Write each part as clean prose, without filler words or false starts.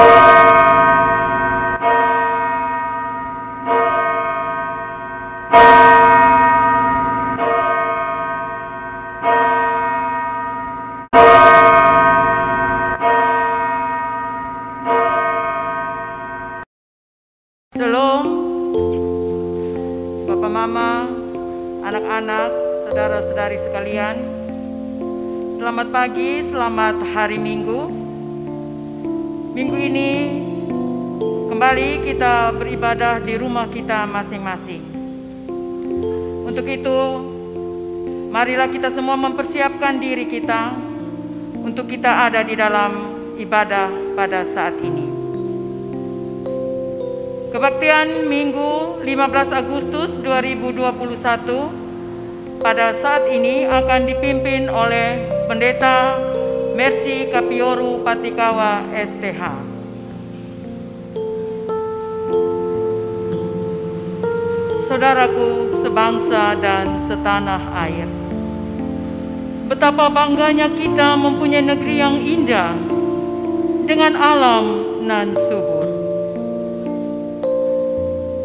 Shalom, Bapak Mama, anak-anak, saudara-saudari sekalian. Selamat pagi, selamat hari Minggu. Minggu ini kembali kita beribadah di rumah kita masing-masing. Untuk itu, marilah kita semua mempersiapkan diri kita untuk kita ada di dalam ibadah pada saat ini. Kebaktian Minggu 15 Agustus 2021 pada saat ini akan dipimpin oleh Pendeta Mercy Kapioru Patikawa STH. Saudaraku sebangsa dan setanah air, betapa bangganya kita mempunyai negeri yang indah dengan alam nan subur.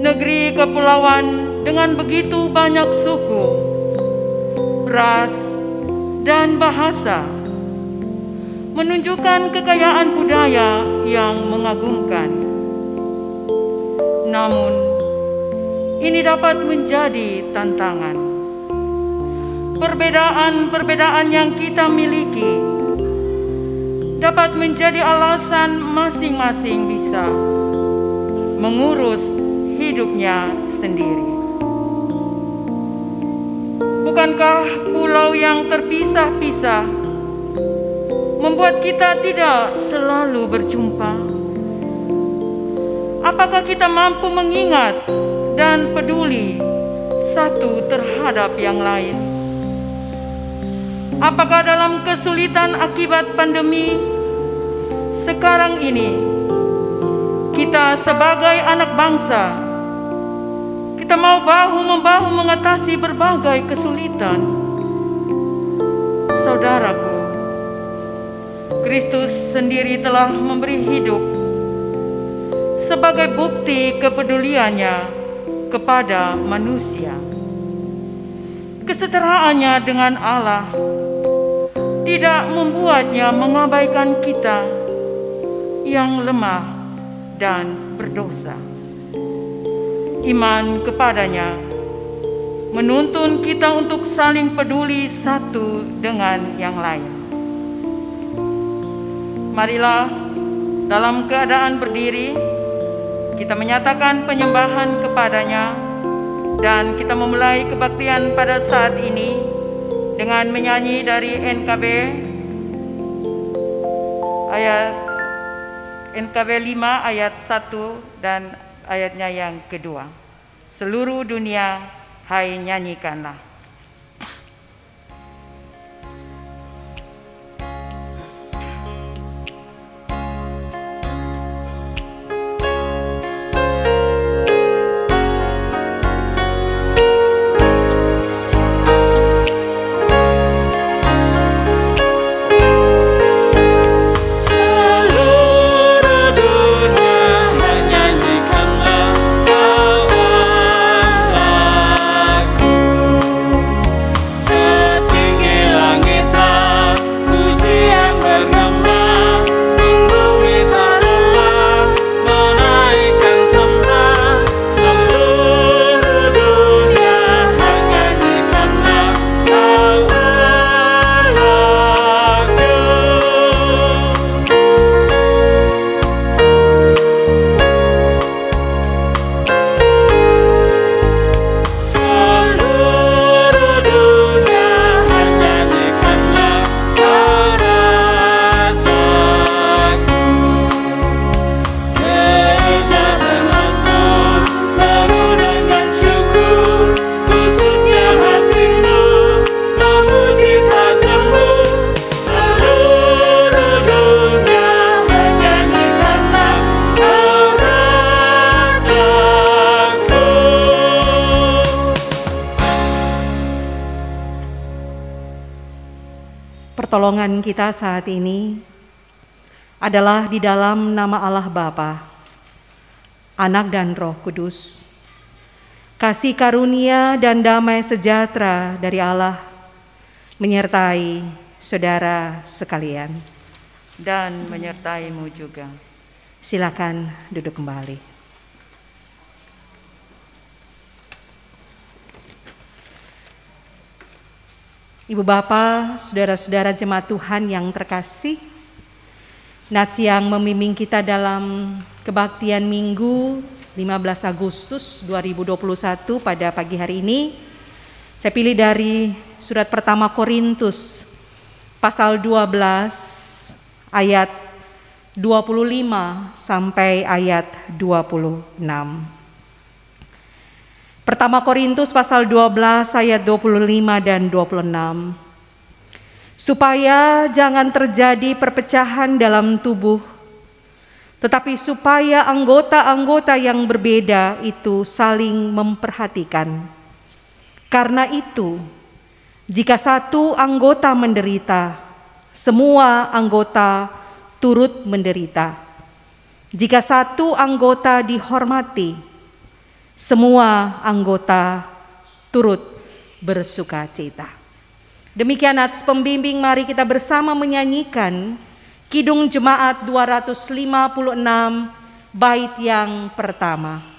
Negeri kepulauan dengan begitu banyak suku, ras, dan bahasa, menunjukkan kekayaan budaya yang mengagumkan. Namun, ini dapat menjadi tantangan. Perbedaan-perbedaan yang kita miliki dapat menjadi alasan masing-masing bisa mengurus hidupnya sendiri. Bukankah pulau yang terpisah-pisah membuat kita tidak selalu berjumpa? Apakah kita mampu mengingat dan peduli satu terhadap yang lain? Apakah dalam kesulitan akibat pandemi sekarang ini, kita sebagai anak bangsa, kita mau bahu-membahu mengatasi berbagai kesulitan? Saudaraku, Kristus sendiri telah memberi hidup sebagai bukti kepeduliannya kepada manusia. Kesetaraannya dengan Allah tidak membuatnya mengabaikan kita yang lemah dan berdosa. Iman kepadanya menuntun kita untuk saling peduli satu dengan yang lain. Marilah dalam keadaan berdiri kita menyatakan penyembahan kepadanya, dan kita memulai kebaktian pada saat ini dengan menyanyi dari NKB 5 ayat 1 dan ayatnya yang kedua. Seluruh dunia, hai nyanyikanlah. Pertolongan kita saat ini adalah di dalam nama Allah Bapa, Anak dan Roh Kudus. Kasih karunia dan damai sejahtera dari Allah menyertai saudara sekalian. Dan menyertaimu juga. Silakan duduk kembali. Ibu Bapa, saudara-saudara jemaat Tuhan yang terkasih, Nats yang membimbing kita dalam kebaktian Minggu 15 Agustus 2021 pada pagi hari ini, saya pilih dari surat pertama Korintus pasal 12 ayat 25 sampai ayat 26. Pertama Korintus pasal 12 ayat 25 dan 26. Supaya jangan terjadi perpecahan dalam tubuh, tetapi supaya anggota-anggota yang berbeda itu saling memperhatikan. Karena itu, jika satu anggota menderita, semua anggota turut menderita. Jika satu anggota dihormati, semua anggota turut bersukacita. Demikian Nats pembimbing, mari kita bersama menyanyikan Kidung Jemaat 256 bait yang pertama.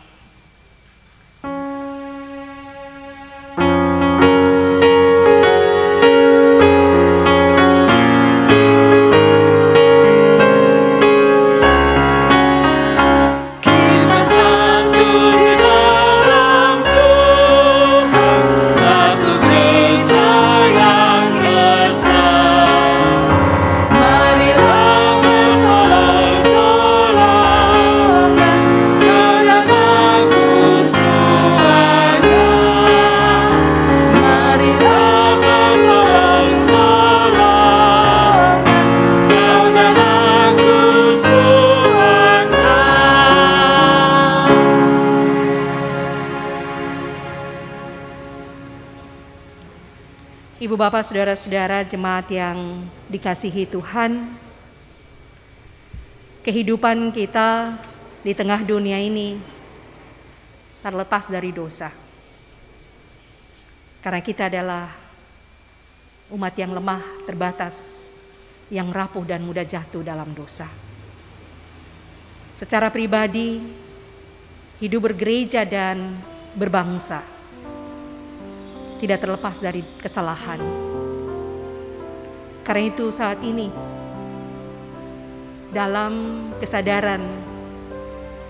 Ibu bapak saudara-saudara jemaat yang dikasihi Tuhan, kehidupan kita di tengah dunia ini terlepas dari dosa. Karena kita adalah umat yang lemah, terbatas, yang rapuh dan mudah jatuh dalam dosa. Secara pribadi, hidup bergereja dan berbangsa tidak terlepas dari kesalahan. Karena itu saat ini, dalam kesadaran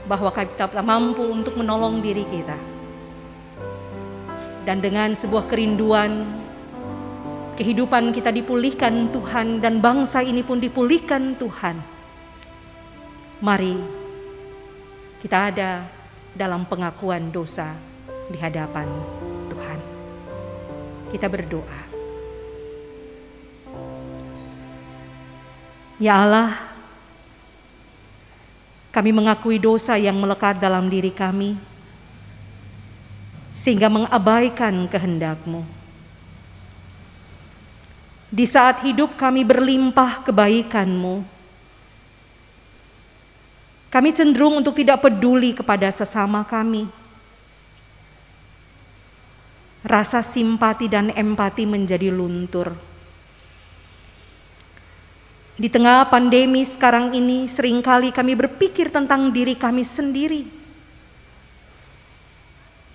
bahwa kita mampu untuk menolong diri kita, dan dengan sebuah kerinduan, kehidupan kita dipulihkan Tuhan dan bangsa ini pun dipulihkan Tuhan. Mari kita ada dalam pengakuan dosa di hadapan Tuhan. Kita berdoa. Ya Allah, kami mengakui dosa yang melekat dalam diri kami, sehingga mengabaikan kehendak-Mu. Di saat hidup kami berlimpah kebaikan-Mu, kami cenderung untuk tidak peduli kepada sesama kami. Rasa simpati dan empati menjadi luntur. Di tengah pandemi sekarang ini, seringkali kami berpikir tentang diri kami sendiri.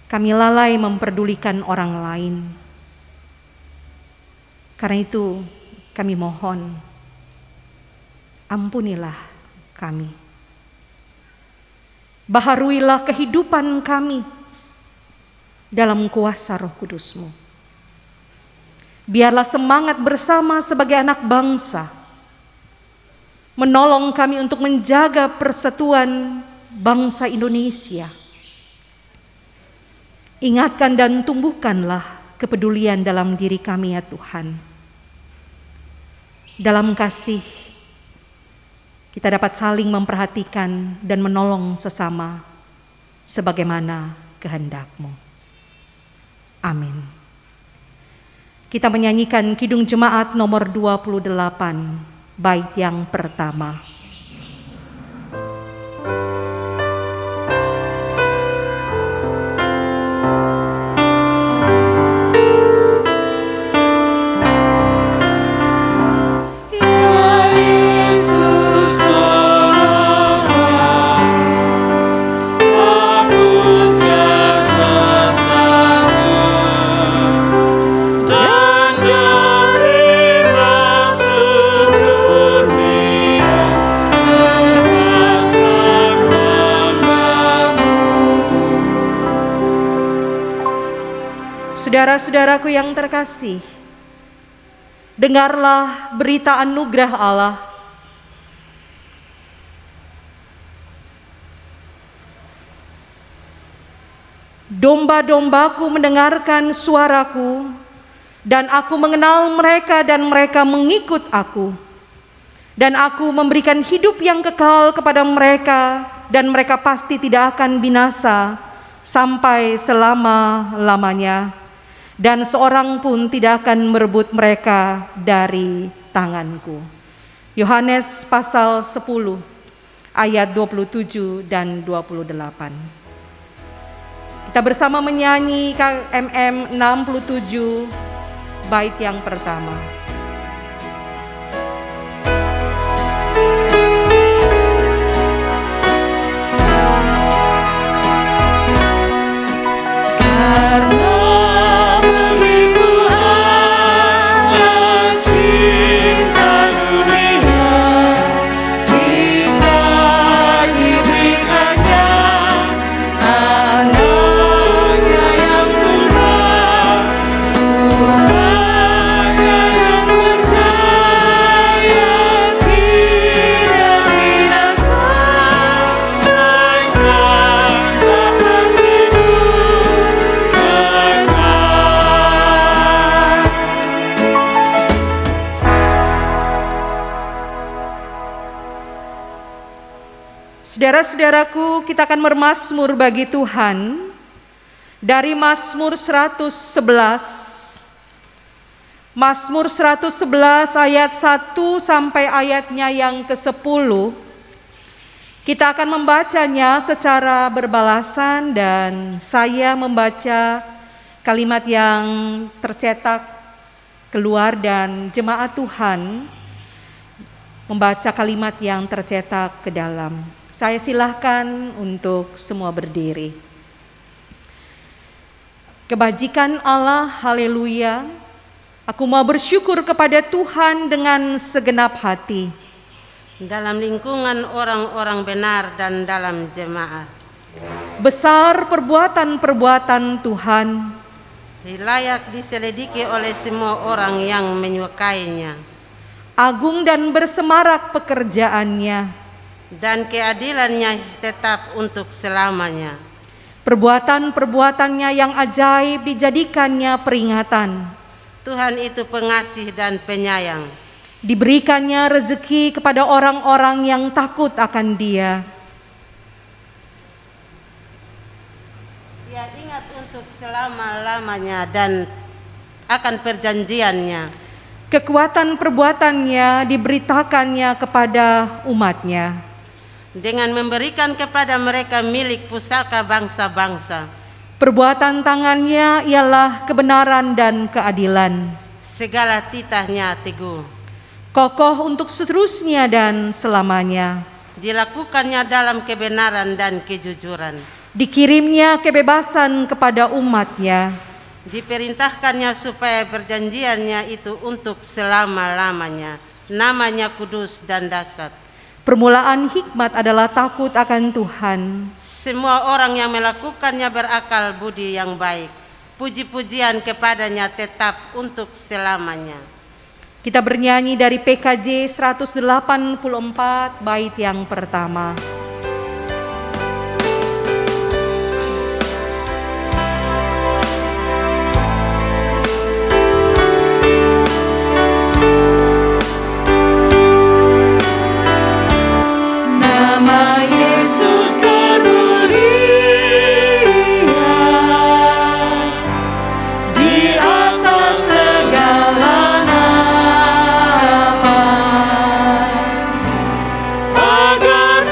Kami lalai memperdulikan orang lain. Karena itu, kami mohon, ampunilah kami. Baharuilah kehidupan kami dalam kuasa Roh Kudus-Mu. Biarlah semangat bersama sebagai anak bangsa menolong kami untuk menjaga persatuan bangsa Indonesia. Ingatkan dan tumbuhkanlah kepedulian dalam diri kami ya Tuhan. Dalam kasih kita dapat saling memperhatikan dan menolong sesama sebagaimana kehendak-Mu. Amin. Kita menyanyikan Kidung Jemaat nomor 28, bait yang pertama. Saudara-saudaraku yang terkasih, dengarlah berita anugerah Allah. Domba-dombaku mendengarkan suaraku, dan aku mengenal mereka dan mereka mengikut aku. Dan aku memberikan hidup yang kekal kepada mereka, dan mereka pasti tidak akan binasa sampai selama-lamanya. Dan seorang pun tidak akan merebut mereka dari tanganku. Yohanes pasal 10 ayat 27 dan 28. Kita bersama menyanyi KMM 67 bait yang pertama. Saudara-saudaraku, kita akan bermazmur bagi Tuhan dari Mazmur 111. Mazmur 111 ayat 1 sampai ayatnya yang ke-10. Kita akan membacanya secara berbalasan dan saya membaca kalimat yang tercetak keluar dan jemaat Tuhan membaca kalimat yang tercetak ke dalam. Saya silahkan untuk semua berdiri. Kebajikan Allah, haleluya. Aku mau bersyukur kepada Tuhan dengan segenap hati. Dalam lingkungan orang-orang benar dan dalam jemaat. Besar perbuatan-perbuatan Tuhan. Layak diselidiki oleh semua orang yang menyukainya. Agung dan bersemarak pekerjaannya. Dan keadilannya tetap untuk selamanya. Perbuatan-perbuatannya yang ajaib dijadikannya peringatan. Tuhan itu pengasih dan penyayang. Diberikannya rezeki kepada orang-orang yang takut akan Dia. Dia ingat untuk selama-lamanya dan akan perjanjiannya. Kekuatan perbuatannya diberitakannya kepada umatnya. Dengan memberikan kepada mereka milik pusaka bangsa-bangsa. Perbuatan tangannya ialah kebenaran dan keadilan. Segala titahnya teguh. Kokoh untuk seterusnya dan selamanya. Dilakukannya dalam kebenaran dan kejujuran. Dikirimnya kebebasan kepada umatnya. Diperintahkannya supaya perjanjiannya itu untuk selama-lamanya. Namanya kudus dan dahsyat. Permulaan hikmat adalah takut akan Tuhan. Semua orang yang melakukannya berakal budi yang baik. Puji-pujian kepadanya tetap untuk selamanya. Kita bernyanyi dari PKJ 184 bait yang pertama. Agar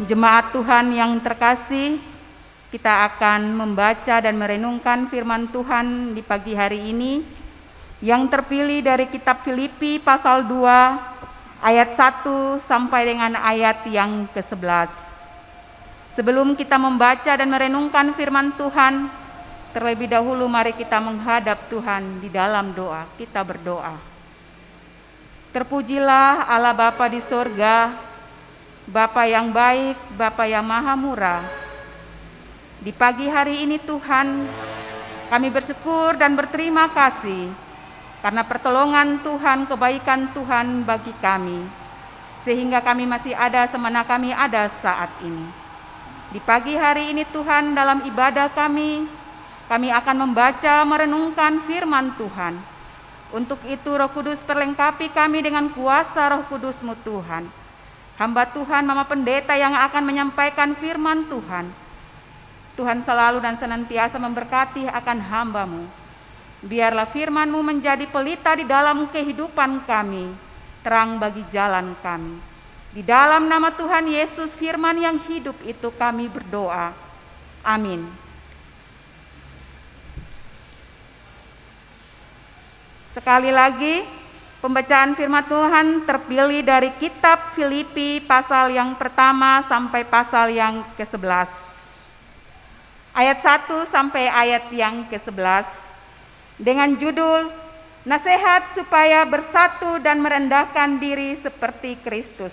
Jemaat Tuhan yang terkasih, kita akan membaca dan merenungkan firman Tuhan di pagi hari ini yang terpilih dari kitab Filipi pasal 2 ayat 1 sampai dengan ayat yang ke-11. Sebelum kita membaca dan merenungkan firman Tuhan, terlebih dahulu mari kita menghadap Tuhan di dalam doa. Kita berdoa. Terpujilah Allah Bapa di sorga, Bapa yang baik, Bapa yang maha murah. Di pagi hari ini Tuhan, kami bersyukur dan berterima kasih karena pertolongan Tuhan, kebaikan Tuhan bagi kami, sehingga kami masih ada semana kami ada saat ini. Di pagi hari ini Tuhan, dalam ibadah kami akan membaca, merenungkan firman Tuhan. Untuk itu Roh Kudus perlengkapi kami dengan kuasa Roh Kudus-Mu Tuhan. Hamba Tuhan, Mama Pendeta yang akan menyampaikan firman Tuhan. Tuhan selalu dan senantiasa memberkati akan hamba-Mu. Biarlah firman-Mu menjadi pelita di dalam kehidupan kami, terang bagi jalan kami. Di dalam nama Tuhan Yesus, firman yang hidup itu kami berdoa. Amin. Sekali lagi, pembacaan firman Tuhan terpilih dari kitab Filipi pasal yang pertama sampai pasal yang ke-11. Ayat 1 sampai ayat yang ke-11 dengan judul Nasihat supaya bersatu dan merendahkan diri seperti Kristus.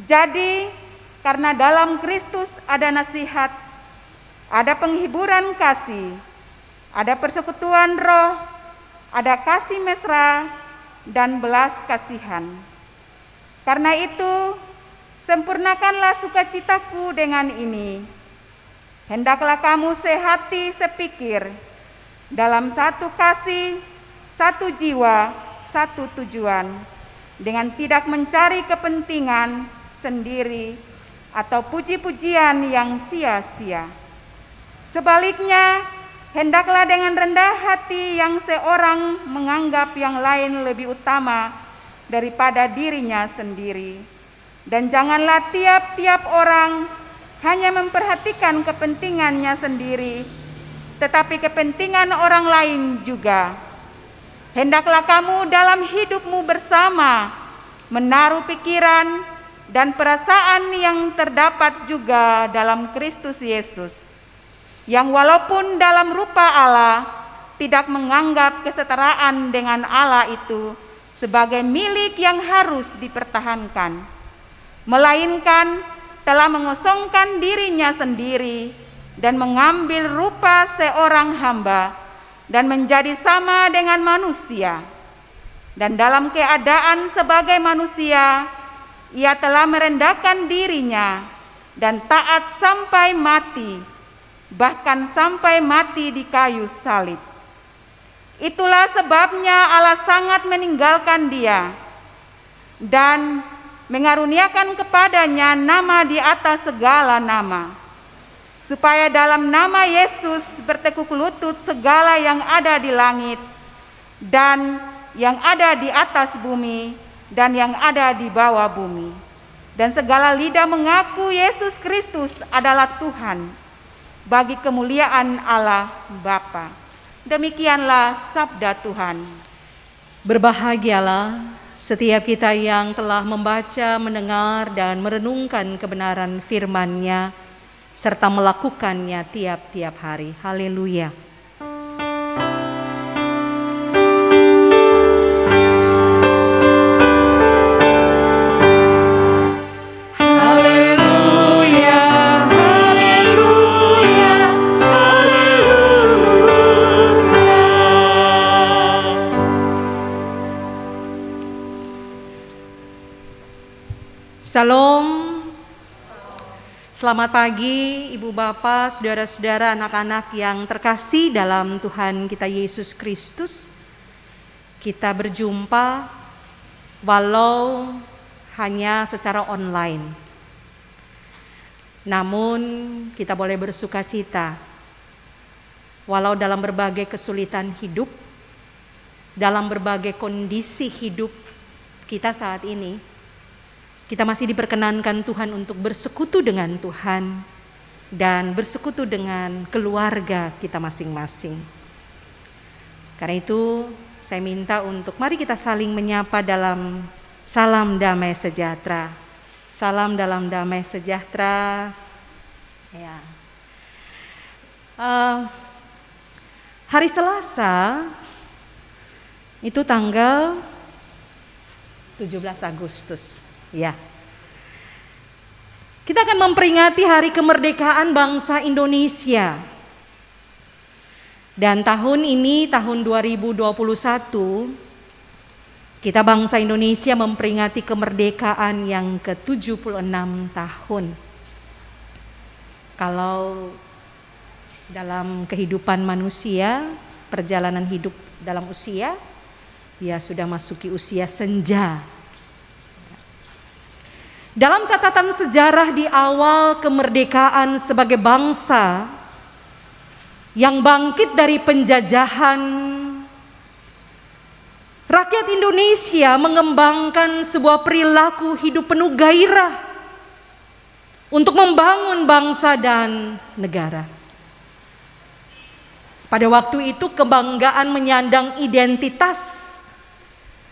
Jadi, karena dalam Kristus ada nasihat, ada penghiburan kasih, ada persekutuan roh, ada kasih mesra dan belas kasihan. Karena itu, sempurnakanlah sukacitaku dengan ini. Hendaklah kamu sehati sepikir, dalam satu kasih, satu jiwa, satu tujuan, dengan tidak mencari kepentingan sendiri atau puji-pujian yang sia-sia. Sebaliknya, hendaklah dengan rendah hati yang seorang menganggap yang lain lebih utama daripada dirinya sendiri. Dan janganlah tiap-tiap orang hanya memperhatikan kepentingannya sendiri, tetapi kepentingan orang lain juga. Hendaklah kamu dalam hidupmu bersama menaruh pikiran dan perasaan yang terdapat juga dalam Kristus Yesus, yang walaupun dalam rupa Allah tidak menganggap kesetaraan dengan Allah itu sebagai milik yang harus dipertahankan, melainkan telah mengosongkan dirinya sendiri dan mengambil rupa seorang hamba dan menjadi sama dengan manusia. Dan dalam keadaan sebagai manusia, ia telah merendahkan dirinya dan taat sampai mati, bahkan sampai mati di kayu salib. Itulah sebabnya Allah sangat meninggalkan dia dan mengaruniakan kepadanya nama di atas segala nama, supaya dalam nama Yesus bertekuk lutut segala yang ada di langit dan yang ada di atas bumi dan yang ada di bawah bumi, dan segala lidah mengaku Yesus Kristus adalah Tuhan, bagi kemuliaan Allah Bapa. Demikianlah sabda Tuhan. Berbahagialah setiap kita yang telah membaca, mendengar, dan merenungkan kebenaran firman-Nya, serta melakukannya tiap-tiap hari. Haleluya. Shalom. Selamat pagi Ibu Bapak, saudara-saudara, anak-anak yang terkasih dalam Tuhan kita Yesus Kristus. Kita berjumpa walau hanya secara online. Namun kita boleh bersuka cita walau dalam berbagai kesulitan hidup, dalam berbagai kondisi hidup kita saat ini, kita masih diperkenankan Tuhan untuk bersekutu dengan Tuhan dan bersekutu dengan keluarga kita masing-masing. Karena itu saya minta untuk mari kita saling menyapa dalam salam damai sejahtera. Salam dalam damai sejahtera. Ya. Hari Selasa itu tanggal 17 Agustus. Ya. Kita akan memperingati hari kemerdekaan bangsa Indonesia. Dan tahun ini, tahun 2021, kita bangsa Indonesia memperingati kemerdekaan yang ke-76 tahun. Kalau dalam kehidupan manusia, perjalanan hidup dalam usia, ya sudah masuki usia senja. Dalam catatan sejarah di awal kemerdekaan sebagai bangsa yang bangkit dari penjajahan, rakyat Indonesia mengembangkan sebuah perilaku hidup penuh gairah untuk membangun bangsa dan negara. Pada waktu itu kebanggaan menyandang identitas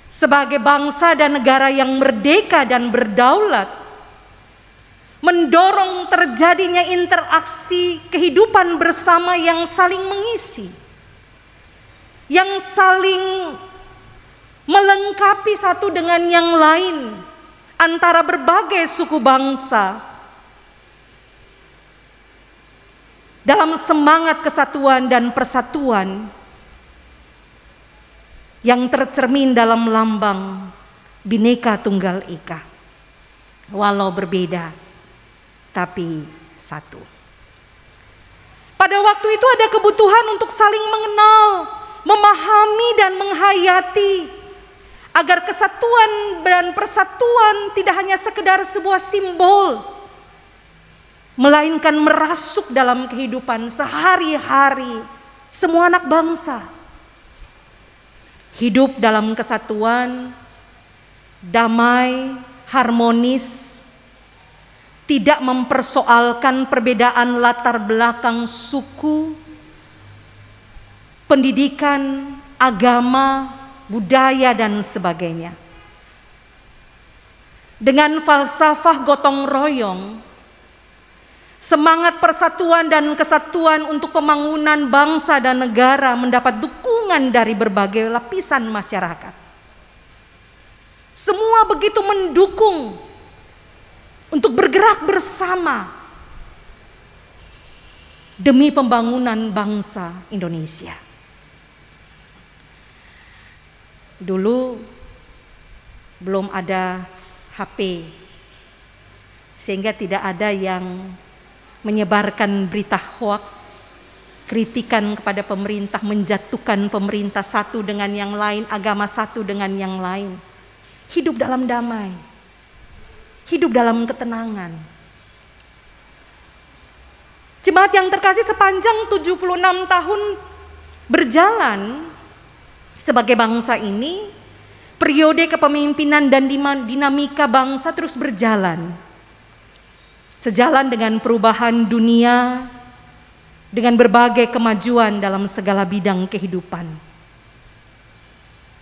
sebagai bangsa dan negara yang merdeka dan berdaulat, mendorong terjadinya interaksi kehidupan bersama yang saling mengisi, yang saling melengkapi satu dengan yang lain antara berbagai suku bangsa dalam semangat kesatuan dan persatuan yang tercermin dalam lambang Bhinneka Tunggal Ika. Walau berbeda, tapi satu. Pada waktu itu ada kebutuhan untuk saling mengenal, memahami dan menghayati agar kesatuan dan persatuan tidak hanya sekedar sebuah simbol, melainkan merasuk dalam kehidupan sehari-hari semua anak bangsa. Hidup dalam kesatuan, damai, harmonis, tidak mempersoalkan perbedaan latar belakang suku, pendidikan, agama, budaya, dan sebagainya. Dengan falsafah gotong royong, semangat persatuan dan kesatuan untuk pembangunan bangsa dan negara mendapat dukungan dari berbagai lapisan masyarakat. Semua begitu mendukung untuk bergerak bersama demi pembangunan bangsa Indonesia. Dulu belum ada HP, sehingga tidak ada yang menyebarkan berita hoaks, kritikan kepada pemerintah, menjatuhkan pemerintah satu dengan yang lain, agama satu dengan yang lain. Hidup dalam damai, hidup dalam ketenangan. Jemaat yang terkasih, sepanjang 76 tahun berjalan sebagai bangsa ini, periode kepemimpinan dan dinamika bangsa terus berjalan. Sejalan dengan perubahan dunia, dengan berbagai kemajuan dalam segala bidang kehidupan.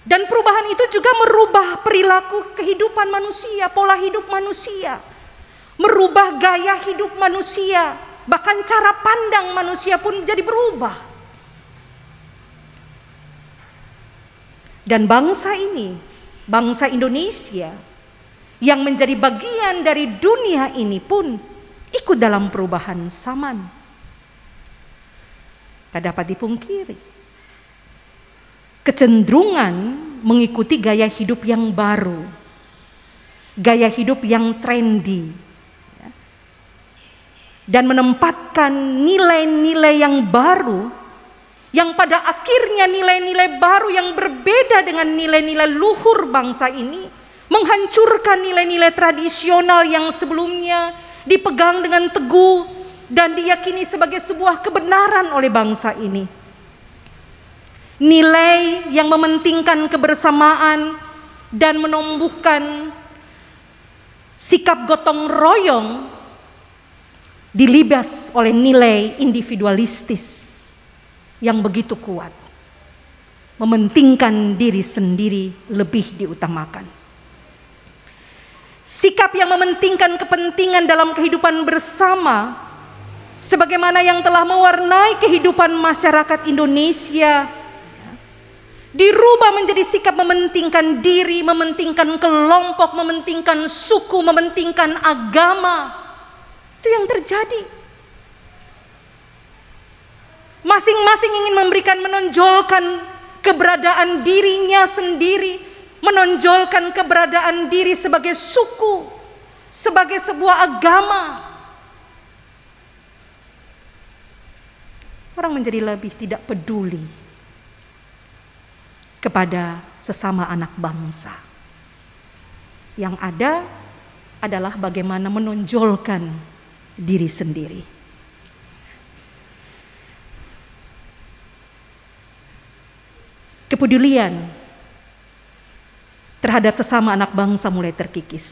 Dan perubahan itu juga merubah perilaku kehidupan manusia, pola hidup manusia, merubah gaya hidup manusia, bahkan cara pandang manusia pun jadi berubah. Dan bangsa ini, bangsa Indonesia, yang menjadi bagian dari dunia ini pun ikut dalam perubahan zaman. Tak dapat dipungkiri, kecenderungan mengikuti gaya hidup yang baru, gaya hidup yang trendy, dan menempatkan nilai-nilai yang baru, yang pada akhirnya nilai-nilai baru yang berbeda dengan nilai-nilai luhur bangsa ini menghancurkan nilai-nilai tradisional yang sebelumnya dipegang dengan teguh dan diyakini sebagai sebuah kebenaran oleh bangsa ini. Nilai yang mementingkan kebersamaan dan menumbuhkan Sikap gotong royong dilibas oleh nilai individualistis yang begitu kuat. Mementingkan diri sendiri lebih diutamakan. Sikap yang mementingkan kepentingan dalam kehidupan bersama, sebagaimana yang telah mewarnai kehidupan masyarakat Indonesia, dirubah menjadi sikap mementingkan diri, mementingkan kelompok, mementingkan suku, mementingkan agama. Itu yang terjadi. Masing-masing ingin menonjolkan keberadaan dirinya sendiri, menonjolkan keberadaan diri sebagai suku, sebagai sebuah agama. Orang menjadi lebih tidak peduli kepada sesama anak bangsa. Yang ada adalah bagaimana menonjolkan diri sendiri. Kepedulian terhadap sesama anak bangsa mulai terkikis.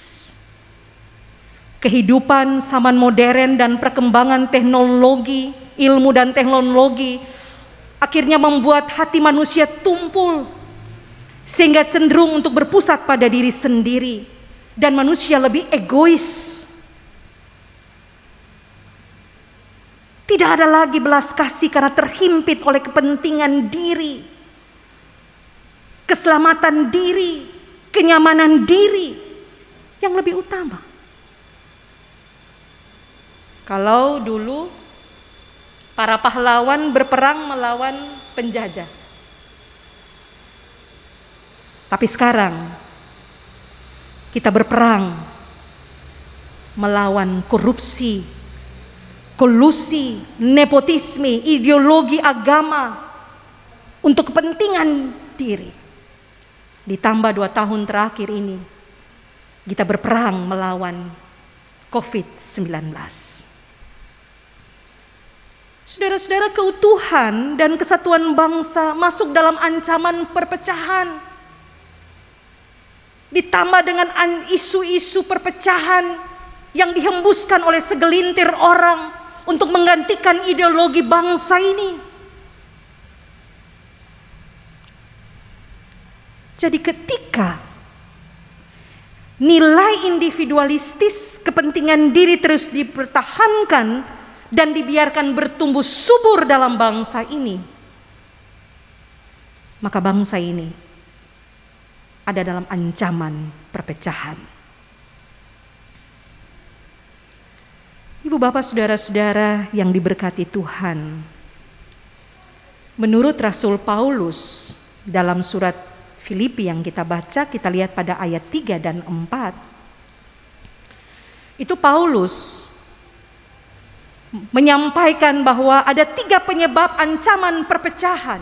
Kehidupan zaman modern dan perkembangan teknologi, ilmu dan teknologi akhirnya membuat hati manusia tumpul sehingga cenderung untuk berpusat pada diri sendiri dan manusia lebih egois. Tidak ada lagi belas kasih karena terhimpit oleh kepentingan diri, keselamatan diri, kenyamanan diri yang lebih utama. Kalau dulu para pahlawan berperang melawan penjajah, tapi sekarang kita berperang melawan korupsi, kolusi, nepotisme, ideologi agama untuk kepentingan diri. Ditambah 2 tahun terakhir ini kita berperang melawan COVID-19. Saudara-saudara, keutuhan dan kesatuan bangsa masuk dalam ancaman perpecahan. Ditambah dengan isu-isu perpecahan yang dihembuskan oleh segelintir orang untuk menggantikan ideologi bangsa ini. Jadi ketika nilai individualistis, kepentingan diri terus dipertahankan dan dibiarkan bertumbuh subur dalam bangsa ini, maka bangsa ini ada dalam ancaman perpecahan. Ibu bapak saudara-saudara yang diberkati Tuhan, menurut Rasul Paulus dalam surat Filipi yang kita baca, kita lihat pada ayat 3 dan 4, itu Paulus menyampaikan bahwa ada 3 penyebab ancaman perpecahan.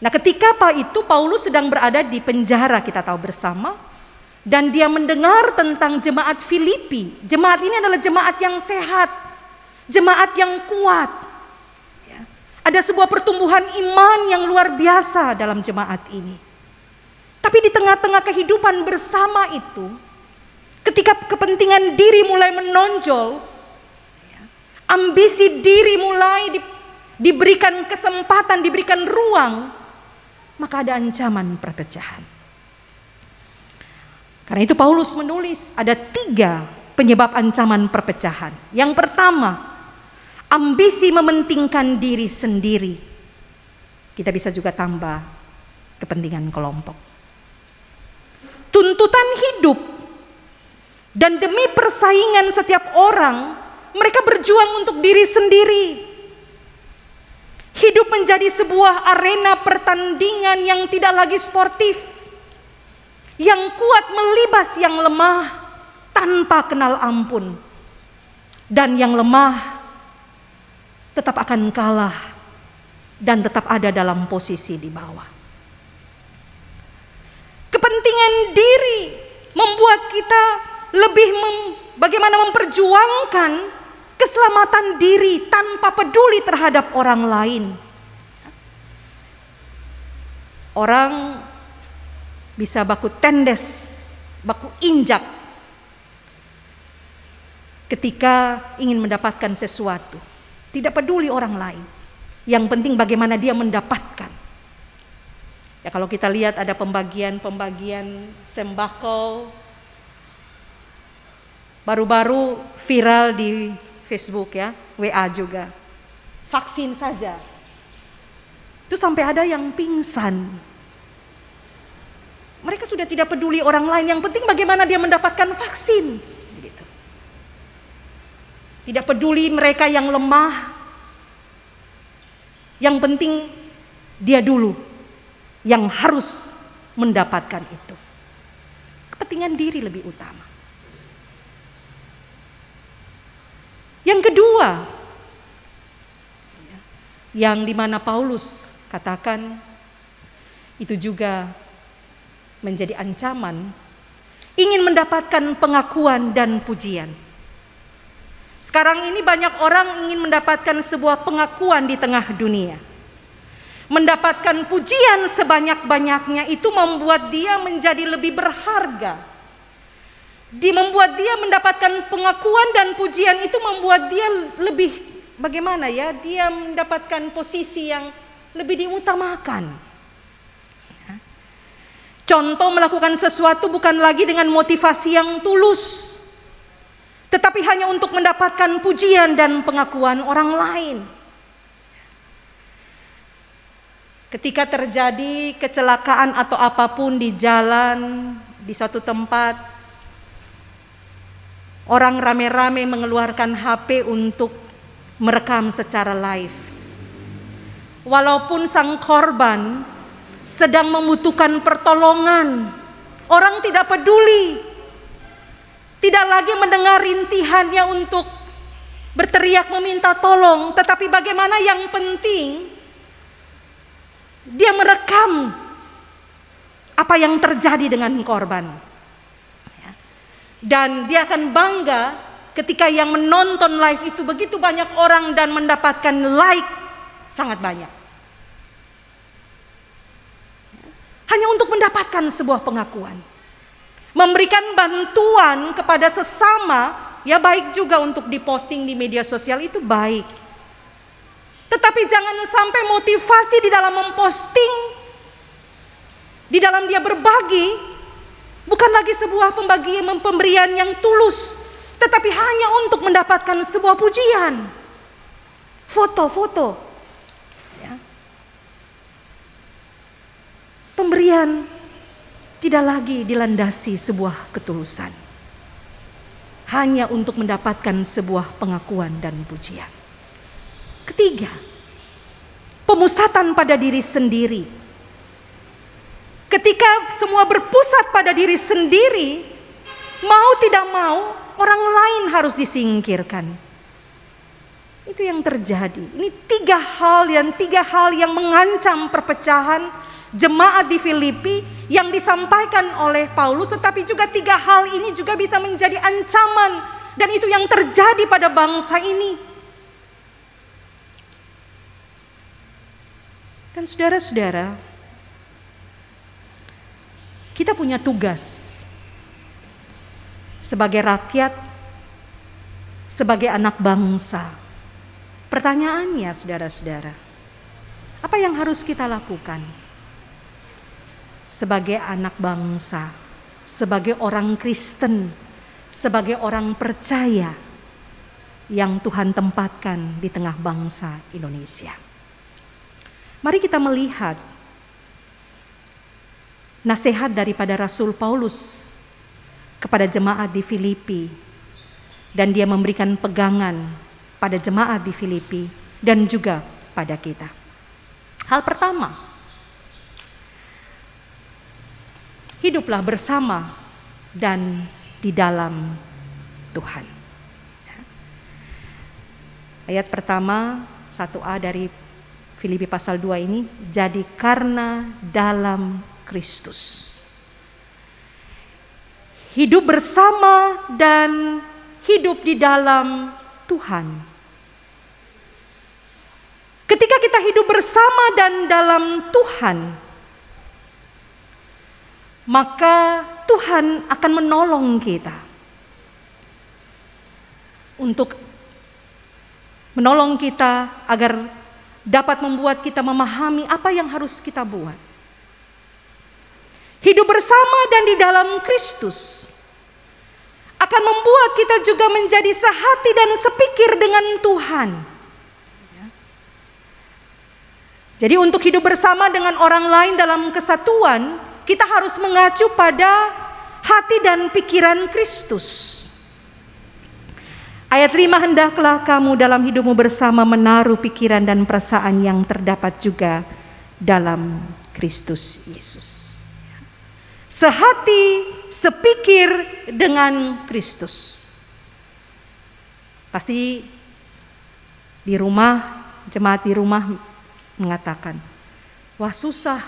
Nah, ketika itu Paulus sedang berada di penjara, kita tahu bersama, dan dia mendengar tentang jemaat Filipi. Jemaat ini adalah jemaat yang sehat, jemaat yang kuat. Ya. Ada sebuah pertumbuhan iman yang luar biasa dalam jemaat ini. Tapi di tengah-tengah kehidupan bersama itu, ketika kepentingan diri mulai menonjol, ambisi diri mulai diberikan kesempatan, diberikan ruang, maka ada ancaman perpecahan. Karena itu Paulus menulis ada 3 penyebab ancaman perpecahan. Yang pertama, ambisi mementingkan diri sendiri. Kita bisa juga tambah kepentingan kelompok. Tuntutan hidup dan demi persaingan setiap orang, mereka berjuang untuk diri sendiri. Hidup menjadi sebuah arena pertandingan yang tidak lagi sportif, yang kuat melibas yang lemah tanpa kenal ampun, dan yang lemah tetap akan kalah dan tetap ada dalam posisi di bawah. Kepentingan diri membuat kita lebih bagaimana memperjuangkan keselamatan diri tanpa peduli terhadap orang lain. Orang bisa baku tendes, baku injak ketika ingin mendapatkan sesuatu. Tidak peduli orang lain. Yang penting bagaimana dia mendapatkan. Ya, kalau kita lihat ada pembagian sembako baru-baru viral di Facebook ya, WA juga. Vaksin saja. Itu sampai ada yang pingsan. Mereka sudah tidak peduli orang lain, yang penting bagaimana dia mendapatkan vaksin. Gitu. Tidak peduli mereka yang lemah. Yang penting dia dulu yang harus mendapatkan itu. Kepentingan diri lebih utama. Yang kedua, yang dimana Paulus katakan itu juga menjadi ancaman, ingin mendapatkan pengakuan dan pujian. Sekarang ini banyak orang ingin mendapatkan sebuah pengakuan di tengah dunia. Mendapatkan pujian sebanyak-banyaknya itu membuat dia menjadi lebih berharga. Membuat dia mendapatkan pengakuan dan pujian itu membuat dia lebih bagaimana ya? Dia mendapatkan posisi yang lebih diutamakan. Contoh, melakukan sesuatu bukan lagi dengan motivasi yang tulus, tetapi hanya untuk mendapatkan pujian dan pengakuan orang lain. Ketika terjadi kecelakaan atau apapun di jalan, di suatu tempat, orang rame-rame mengeluarkan HP untuk merekam secara live. Walaupun sang korban sedang membutuhkan pertolongan, orang tidak peduli. Tidak lagi mendengar rintihannya untuk berteriak meminta tolong, tetapi bagaimana yang penting dia merekam apa yang terjadi dengan korban. Dan dia akan bangga ketika yang menonton live itu begitu banyak orang dan mendapatkan like sangat banyak. Hanya untuk mendapatkan sebuah pengakuan. Memberikan bantuan kepada sesama, ya baik juga untuk diposting di media sosial itu baik. Tetapi jangan sampai motivasi di dalam memposting, di dalam dia berbagi, bukan lagi sebuah pemberian yang tulus, tetapi hanya untuk mendapatkan sebuah pujian. Foto-foto. Ya. Pemberian tidak lagi dilandasi sebuah ketulusan, hanya untuk mendapatkan sebuah pengakuan dan pujian. Ketiga, pemusatan pada diri sendiri. Ketika semua berpusat pada diri sendiri, mau tidak mau orang lain harus disingkirkan. Itu yang terjadi. Ini tiga hal yang mengancam perpecahan jemaat di Filipi yang disampaikan oleh Paulus, tetapi juga tiga hal ini juga bisa menjadi ancaman, dan itu yang terjadi pada bangsa ini. Dan saudara-saudara, kita punya tugas sebagai rakyat, sebagai anak bangsa. Pertanyaannya, saudara-saudara, apa yang harus kita lakukan? Sebagai anak bangsa, sebagai orang Kristen, sebagai orang percaya yang Tuhan tempatkan di tengah bangsa Indonesia. Mari kita melihat nasihat daripada Rasul Paulus kepada jemaat di Filipi, dan dia memberikan pegangan pada jemaat di Filipi dan juga pada kita. Hal pertama, hiduplah bersama dan di dalam Tuhan. Ayat pertama 1a dari Filipi pasal 2 ini, jadi karena dalam Kristus. Hidup bersama dan hidup di dalam Tuhan. Ketika kita hidup bersama dan dalam Tuhan, maka Tuhan akan menolong kita. untuk menolong kita agar dapat membuat kita memahami apa yang harus kita buat. Hidup bersama dan di dalam Kristus akan membuat kita juga menjadi sehati dan sepikir dengan Tuhan. Jadi untuk hidup bersama dengan orang lain dalam kesatuan, kita harus mengacu pada hati dan pikiran Kristus. Ayat 5, hendaklah kamu dalam hidupmu bersama menaruh pikiran dan perasaan yang terdapat juga dalam Kristus Yesus. Sehati, sepikir dengan Kristus. Pasti di rumah, jemaat di rumah mengatakan, wah susah.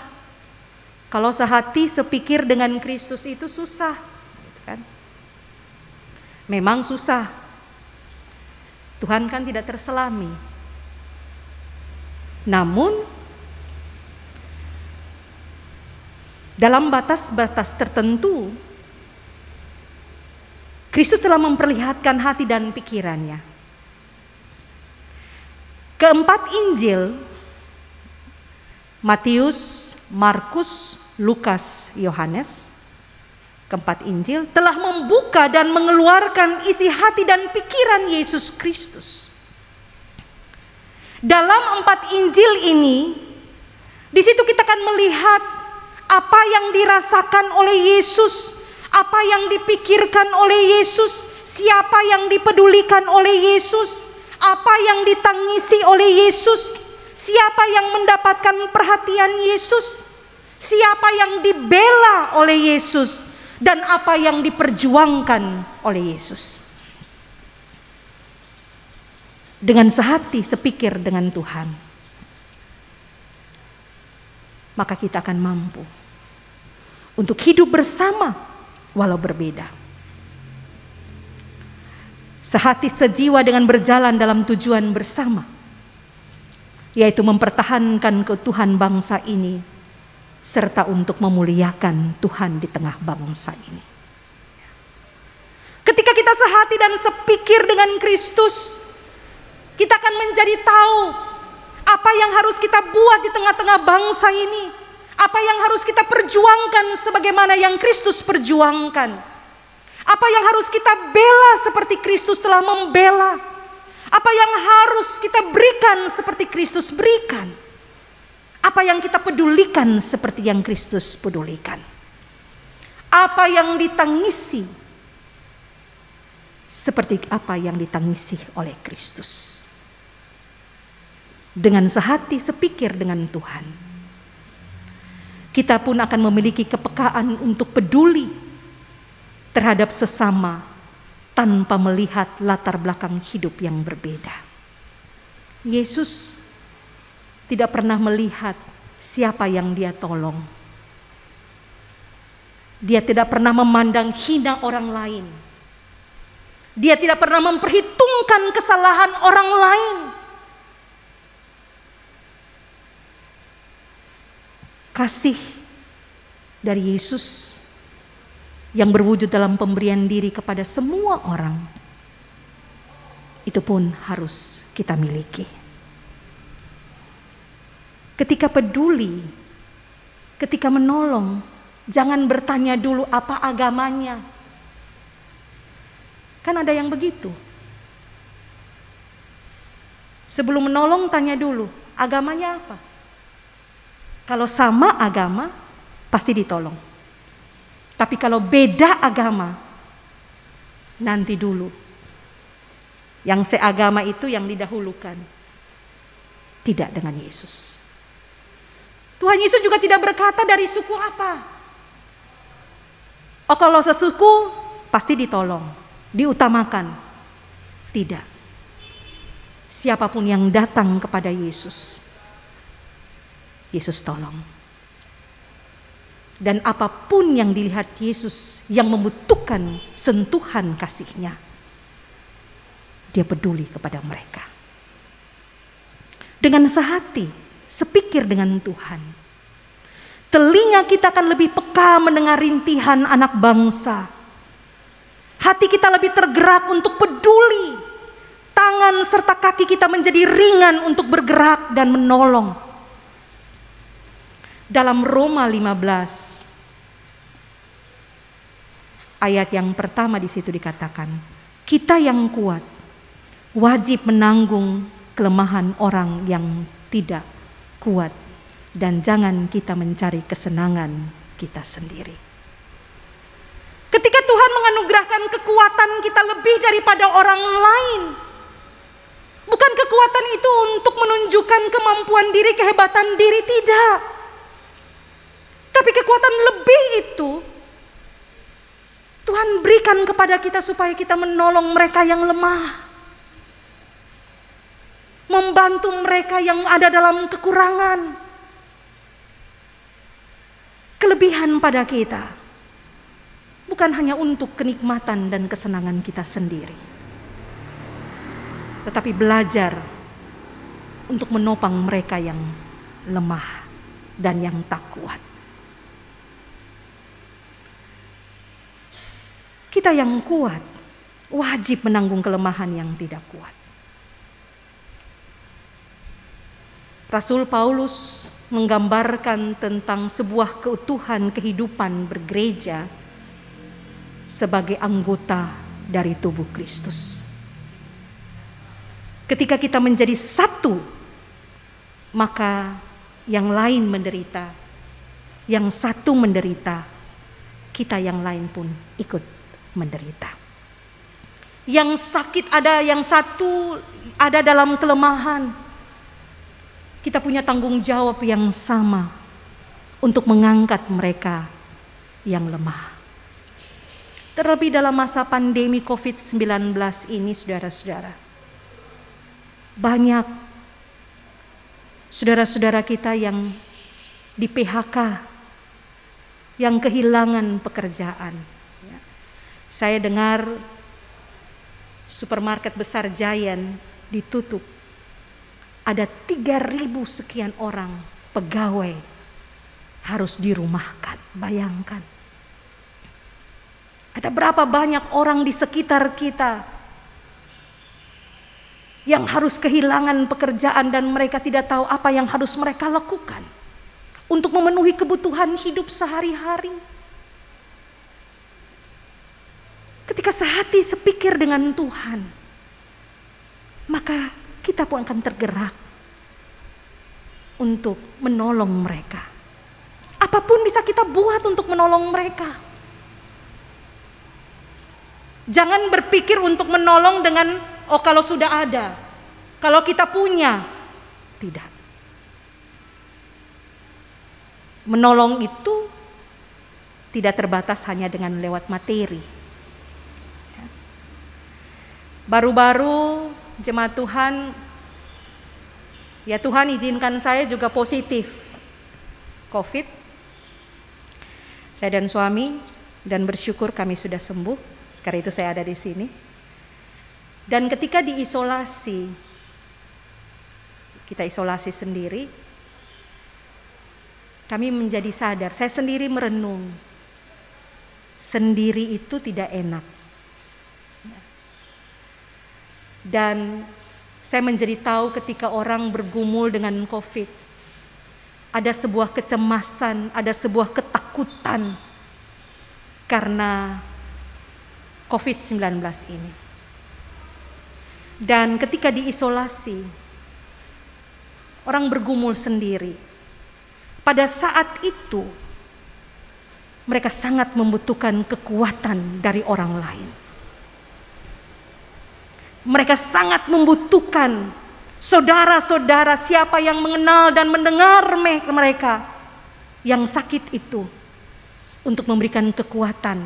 Kalau sehati, sepikir dengan Kristus itu susah. Memang susah. Tuhan kan tidak terselami. Namun dalam batas-batas tertentu, Kristus telah memperlihatkan hati dan pikirannya. Keempat Injil, Matius, Markus, Lukas, Yohanes, keempat Injil telah membuka dan mengeluarkan isi hati dan pikiran Yesus Kristus. Dalam 4 Injil ini, di situ kita akan melihat apa yang dirasakan oleh Yesus, apa yang dipikirkan oleh Yesus, siapa yang dipedulikan oleh Yesus, apa yang ditangisi oleh Yesus, siapa yang mendapatkan perhatian Yesus, siapa yang dibela oleh Yesus, dan apa yang diperjuangkan oleh Yesus. Dengan sehati sepikir dengan Tuhan, maka kita akan mampu untuk hidup bersama walau berbeda. Sehati sejiwa dengan berjalan dalam tujuan bersama, yaitu mempertahankan keutuhan bangsa ini serta untuk memuliakan Tuhan di tengah bangsa ini. Ketika kita sehati dan sepikir dengan Kristus, kita akan menjadi tahu apa yang harus kita buat di tengah-tengah bangsa ini, apa yang harus kita perjuangkan sebagaimana yang Kristus perjuangkan, apa yang harus kita bela seperti Kristus telah membela, apa yang harus kita berikan seperti Kristus berikan, apa yang kita pedulikan seperti yang Kristus pedulikan, apa yang ditangisi seperti apa yang ditangisi oleh Kristus. Dengan sehati sepikir dengan Tuhan, kita pun akan memiliki kepekaan untuk peduli terhadap sesama tanpa melihat latar belakang hidup yang berbeda. Yesus tidak pernah melihat siapa yang dia tolong. Dia tidak pernah memandang hina orang lain. Dia tidak pernah memperhitungkan kesalahan orang lain. Kasih dari Yesus yang berwujud dalam pemberian diri kepada semua orang, itu pun harus kita miliki. Ketika peduli, ketika menolong, jangan bertanya dulu apa agamanya. Kan ada yang begitu. Sebelum menolong tanya dulu, agamanya apa? Kalau sama agama, pasti ditolong. Tapi kalau beda agama, nanti dulu. Yang seagama itu yang didahulukan. Tidak dengan Yesus. Tuhan Yesus juga tidak berkata dari suku apa. Oh, kalau sesuku pasti ditolong, diutamakan. Tidak. Siapapun yang datang kepada Yesus, Yesus tolong. Dan apapun yang dilihat Yesus yang membutuhkan sentuhan kasih-Nya, Dia peduli kepada mereka. Dengan sehati, sepikir dengan Tuhan, telinga kita akan lebih peka mendengar rintihan anak bangsa. Hati kita lebih tergerak untuk peduli tangan serta kaki kita menjadi ringan untuk bergerak dan menolong. Dalam Roma 15 ayat yang pertama di situ dikatakan, kita yang kuat wajib menanggung kelemahan orang yang tidak kuat, dan jangan kita mencari kesenangan kita sendiri. Ketika Tuhan menganugerahkan kekuatan kita lebih daripada orang lain, bukan kekuatan itu untuk menunjukkan kemampuan diri, kehebatan diri, tidak. Tapi kekuatan lebih itu Tuhan berikan kepada kita supaya kita menolong mereka yang lemah, membantu mereka yang ada dalam kekurangan. Kelebihan pada kita bukan hanya untuk kenikmatan dan kesenangan kita sendiri, tetapi belajar untuk menopang mereka yang lemah dan yang tak kuat. Kita yang kuat wajib menanggung kelemahan yang tidak kuat. Rasul Paulus menggambarkan tentang sebuah keutuhan kehidupan bergereja sebagai anggota dari tubuh Kristus. Ketika kita menjadi satu, maka yang lain menderita, yang satu menderita, kita yang lain pun ikut menderita. Yang sakit ada, yang satu ada dalam kelemahan, kita punya tanggung jawab yang sama untuk mengangkat mereka yang lemah. Terlebih dalam masa pandemi COVID-19 ini, saudara-saudara, banyak saudara-saudara kita yang di PHK, yang kehilangan pekerjaan. Saya dengar supermarket besar Giant ditutup. Ada 3.000 sekian orang pegawai harus dirumahkan. Bayangkan. Ada berapa banyak orang di sekitar kita yang harus kehilangan pekerjaan dan mereka tidak tahu apa yang harus mereka lakukan untuk memenuhi kebutuhan hidup sehari-hari. Ketika sehati sepikir dengan Tuhan, maka kita pun akan tergerak untuk menolong mereka. Apapun bisa kita buat untuk menolong mereka. Jangan berpikir untuk menolong dengan, oh kalau sudah ada, kalau kita punya. Tidak. Menolong itu tidak terbatas hanya dengan lewat materi. Baru-baru jemaat Tuhan, ya Tuhan izinkan saya juga positif COVID. Saya dan suami, dan bersyukur kami sudah sembuh. Karena itu saya ada di sini. Dan ketika diisolasi, kita isolasi sendiri, kami menjadi sadar, saya sendiri merenung, sendiri itu tidak enak. Dan saya menjadi tahu ketika orang bergumul dengan COVID, ada sebuah kecemasan, ada sebuah ketakutan karena COVID-19 ini. Dan ketika diisolasi, orang bergumul sendiri. Pada saat itu, mereka sangat membutuhkan kekuatan dari orang lain. Mereka sangat membutuhkan saudara-saudara, siapa yang mengenal dan mendengar mereka yang sakit itu, untuk memberikan kekuatan.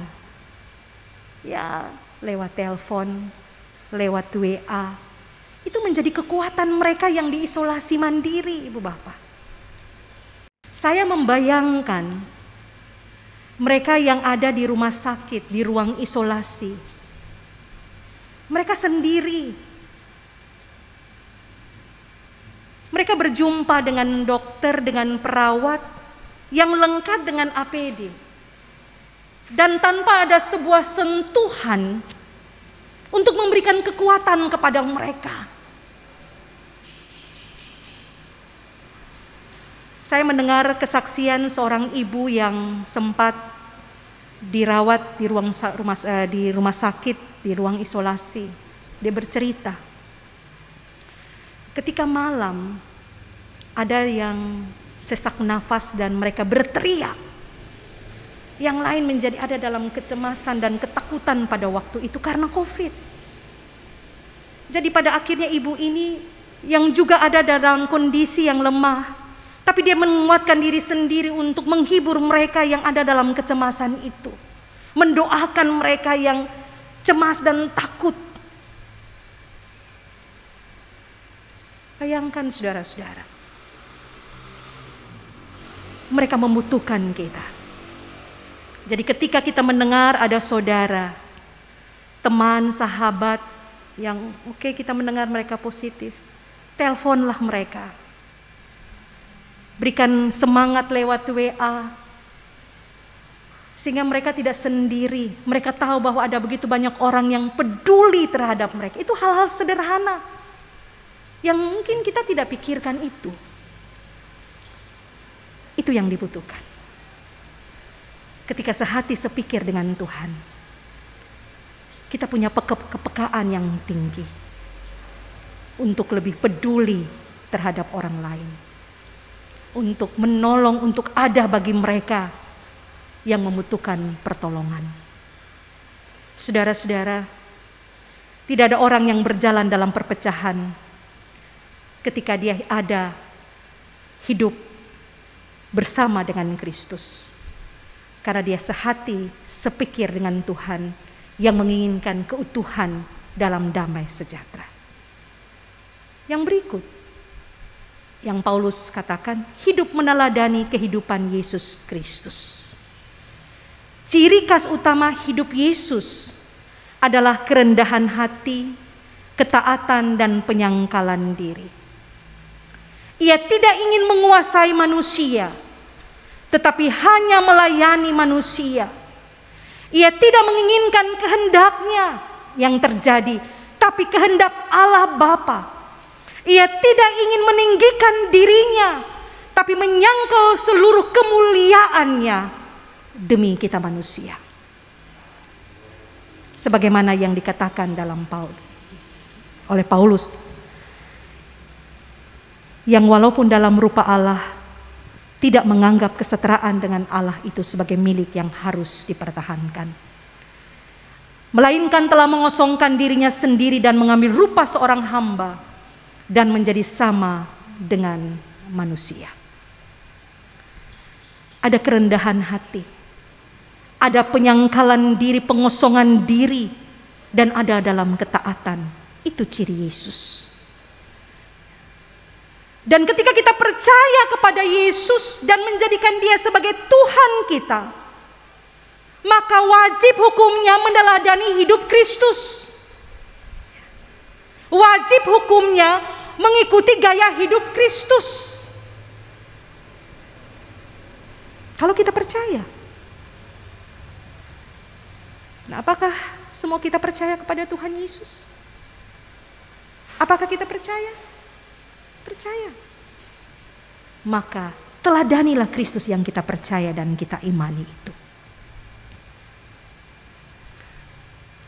Ya, lewat telepon, lewat WA. Itu menjadi kekuatan mereka yang diisolasi mandiri, Ibu Bapak. Saya membayangkan mereka yang ada di rumah sakit, di ruang isolasi. Mereka sendiri. Mereka berjumpa dengan dokter, dengan perawat yang lengkap dengan APD. Dan tanpa ada sebuah sentuhan untuk memberikan kekuatan kepada mereka. Saya mendengar kesaksian seorang ibu yang sempat dirawat di rumah sakit, di ruang isolasi. Dia bercerita, ketika malam ada yang sesak nafas dan mereka berteriak. Yang lain menjadi ada dalam kecemasan dan ketakutan pada waktu itu karena COVID. Jadi pada akhirnya ibu ini yang juga ada dalam kondisi yang lemah, tapi dia menguatkan diri sendiri untuk menghibur mereka yang ada dalam kecemasan itu. Mendoakan mereka yang cemas dan takut. Bayangkan saudara-saudara. Mereka membutuhkan kita. Jadi ketika kita mendengar ada saudara, teman, sahabat yang kita mendengar mereka positif, teleponlah mereka. Berikan semangat lewat WA, sehingga mereka tidak sendiri. Mereka tahu bahwa ada begitu banyak orang yang peduli terhadap mereka. Itu hal-hal sederhana yang mungkin kita tidak pikirkan itu. Itu yang dibutuhkan. Ketika sehati sepikir dengan Tuhan, kita punya kepekaan yang tinggi untuk lebih peduli terhadap orang lain, untuk menolong, untuk ada bagi mereka yang membutuhkan pertolongan. Saudara-saudara, tidak ada orang yang berjalan dalam perpecahan ketika dia ada hidup bersama dengan Kristus. Karena dia sehati, sepikir dengan Tuhan yang menginginkan keutuhan dalam damai sejahtera. Yang berikut, yang Paulus katakan, hidup meneladani kehidupan Yesus Kristus. Ciri khas utama hidup Yesus adalah kerendahan hati, ketaatan dan penyangkalan diri. Ia tidak ingin menguasai manusia, tetapi hanya melayani manusia. Ia tidak menginginkan kehendaknya yang terjadi, tapi kehendak Allah Bapa. Ia tidak ingin meninggikan dirinya, tapi menyangkal seluruh kemuliaannya demi kita manusia. Sebagaimana yang dikatakan oleh Paulus, yang walaupun dalam rupa Allah tidak menganggap kesetaraan dengan Allah itu sebagai milik yang harus dipertahankan, melainkan telah mengosongkan dirinya sendiri dan mengambil rupa seorang hamba dan menjadi sama dengan manusia. Ada kerendahan hati, ada penyangkalan diri, pengosongan diri, dan ada dalam ketaatan. Itu ciri Yesus. Dan ketika kita percaya kepada Yesus dan menjadikan Dia sebagai Tuhan kita, maka wajib hukumnya meneladani hidup Kristus. Wajib hukumnya mengikuti gaya hidup Kristus. Kalau kita percaya. Nah, apakah semua kita percaya kepada Tuhan Yesus? Apakah kita percaya? Percaya. Maka teladanilah Kristus yang kita percaya dan kita imani itu.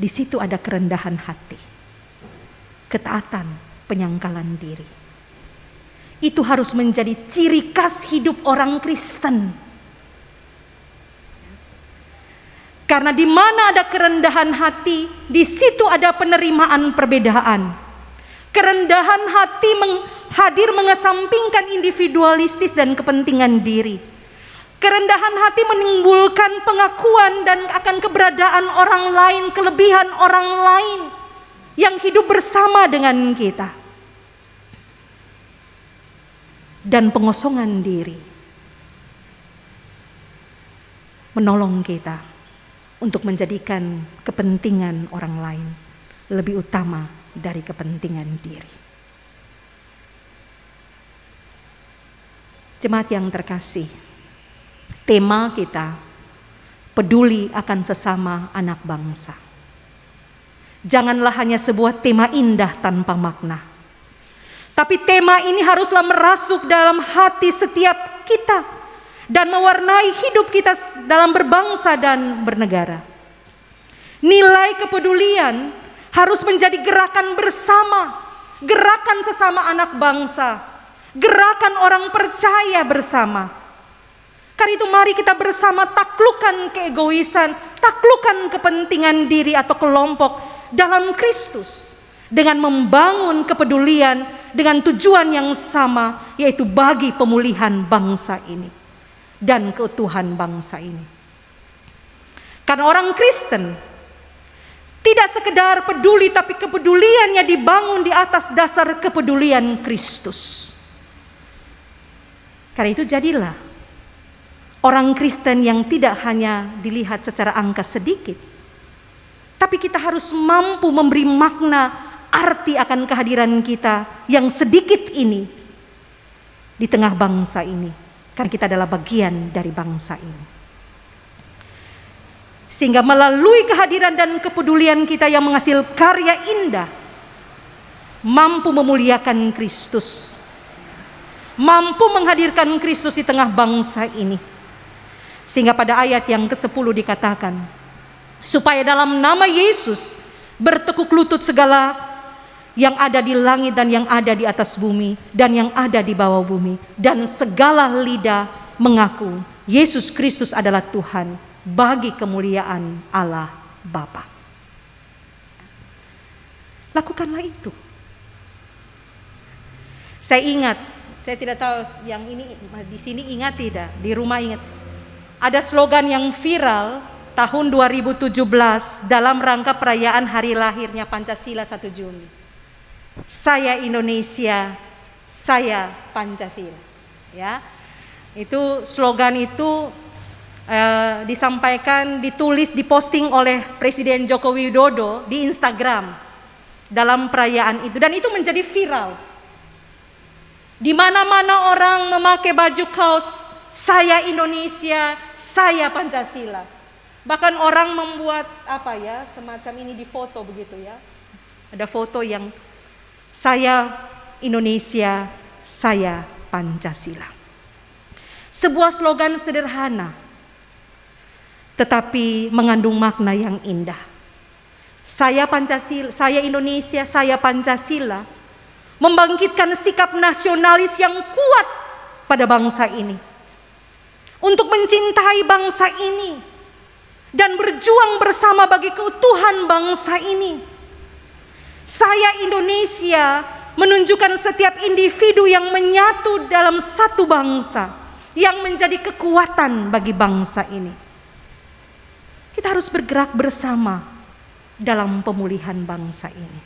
Di situ ada kerendahan hati, ketaatan, penyangkalan diri. Itu harus menjadi ciri khas hidup orang Kristen. Karena di mana ada kerendahan hati, di situ ada penerimaan perbedaan. Kerendahan hati hadir mengesampingkan individualistis dan kepentingan diri. Kerendahan hati menimbulkan pengakuan dan akan keberadaan orang lain, kelebihan orang lain yang hidup bersama dengan kita. Dan pengosongan diri menolong kita untuk menjadikan kepentingan orang lain lebih utama dari kepentingan diri. Jemaat yang terkasih, tema kita peduli akan sesama anak bangsa. Janganlah hanya sebuah tema indah tanpa makna. Tapi tema ini haruslah merasuk dalam hati setiap kita dan mewarnai hidup kita dalam berbangsa dan bernegara. Nilai kepedulian harus menjadi gerakan bersama, gerakan sesama anak bangsa, gerakan orang percaya bersama. Karena itu mari kita bersama taklukkan keegoisan, taklukkan kepentingan diri atau kelompok dalam Kristus dengan membangun kepedulian dengan tujuan yang sama, yaitu bagi pemulihan bangsa ini dan keutuhan bangsa ini. Karena orang Kristen tidak sekedar peduli, tapi kepeduliannya dibangun di atas dasar kepedulian Kristus. Karena itu jadilah orang Kristen yang tidak hanya dilihat secara angka sedikit, tapi kita harus mampu memberi makna arti akan kehadiran kita yang sedikit ini di tengah bangsa ini, karena kita adalah bagian dari bangsa ini. Sehingga melalui kehadiran dan kepedulian kita yang menghasil karya indah, mampu memuliakan Kristus, mampu menghadirkan Kristus di tengah bangsa ini. Sehingga pada ayat yang ke-10 dikatakan, supaya dalam nama Yesus bertekuk lutut segala yang ada di langit dan yang ada di atas bumi dan yang ada di bawah bumi, dan segala lidah mengaku Yesus Kristus adalah Tuhan, bagi kemuliaan Allah Bapa. Lakukanlah itu. Saya ingat, saya tidak tahu yang ini di sini ingat tidak, di rumah ingat. Ada slogan yang viral tahun 2017 dalam rangka perayaan hari lahirnya Pancasila 1 Juni. Saya Indonesia, saya Pancasila. Ya, itu slogan itu disampaikan, ditulis, diposting oleh Presiden Joko Widodo di Instagram dalam perayaan itu, dan itu menjadi viral. Di mana-mana orang memakai baju kaos saya Indonesia, saya Pancasila. Bahkan orang membuat semacam ini di foto begitu ya. Ada foto yang saya Indonesia, saya Pancasila. Sebuah slogan sederhana, tetapi mengandung makna yang indah. Saya Pancasila, saya Indonesia, saya Pancasila, membangkitkan sikap nasionalis yang kuat pada bangsa ini, untuk mencintai bangsa ini dan berjuang bersama bagi keutuhan bangsa ini. Saya Indonesia menunjukkan setiap individu yang menyatu dalam satu bangsa, yang menjadi kekuatan bagi bangsa ini. Kita harus bergerak bersama dalam pemulihan bangsa ini.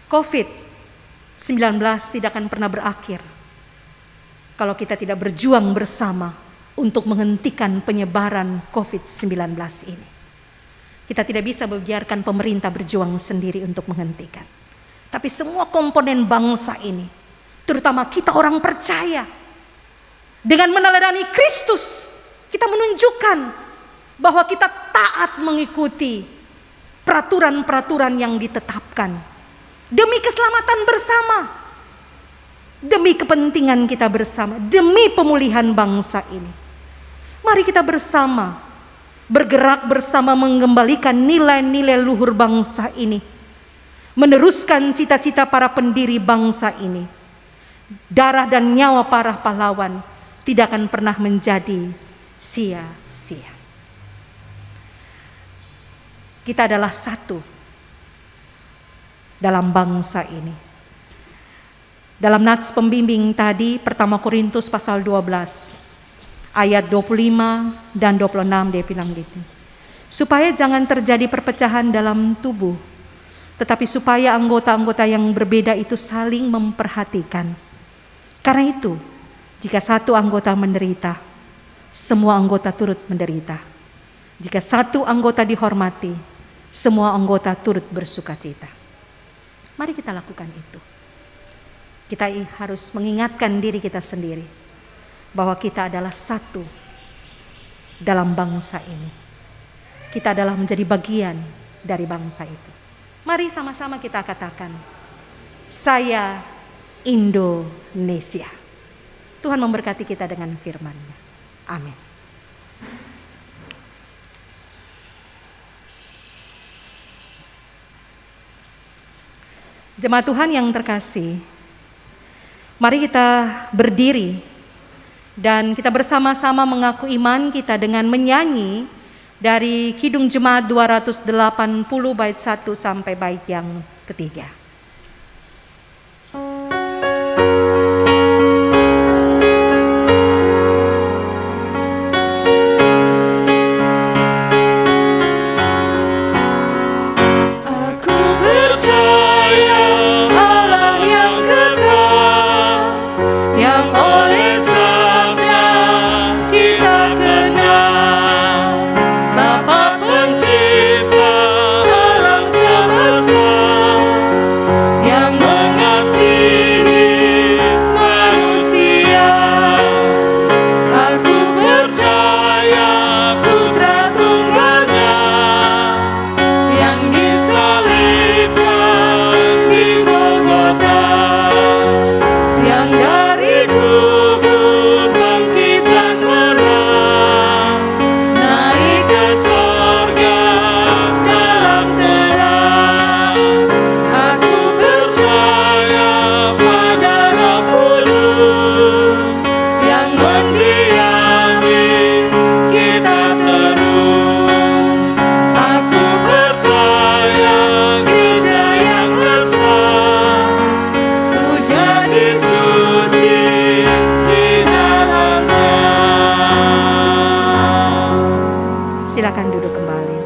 COVID-19 tidak akan pernah berakhir kalau kita tidak berjuang bersama untuk menghentikan penyebaran COVID-19 ini. Kita tidak bisa membiarkan pemerintah berjuang sendiri untuk menghentikan. Tapi semua komponen bangsa ini, terutama kita orang percaya, dengan meneladani Kristus, kita menunjukkan bahwa kita taat mengikuti peraturan-peraturan yang ditetapkan demi keselamatan bersama, demi kepentingan kita bersama, demi pemulihan bangsa ini. Mari kita bersama bergerak bersama mengembalikan nilai-nilai luhur bangsa ini, meneruskan cita-cita para pendiri bangsa ini. Darah dan nyawa para pahlawan tidak akan pernah menjadi sia-sia. Kita adalah satu dalam bangsa ini. Dalam nats pembimbing tadi, 1 Korintus pasal 12 ayat 25 dan 26 dia bilang gitu. Supaya jangan terjadi perpecahan dalam tubuh, tetapi supaya anggota-anggota yang berbeda itu saling memperhatikan. Karena itu, jika satu anggota menderita, semua anggota turut menderita. Jika satu anggota dihormati, semua anggota turut bersukacita. Mari kita lakukan itu. Kita harus mengingatkan diri kita sendiri bahwa kita adalah satu dalam bangsa ini. Kita adalah menjadi bagian dari bangsa itu. Mari sama-sama kita katakan, saya Indonesia. Tuhan memberkati kita dengan firman-Nya. Amin. Jemaat Tuhan yang terkasih, mari kita berdiri dan kita bersama-sama mengaku iman kita dengan menyanyi dari Kidung Jemaat 280 bait 1 sampai bait yang ketiga. Silakan duduk kembali.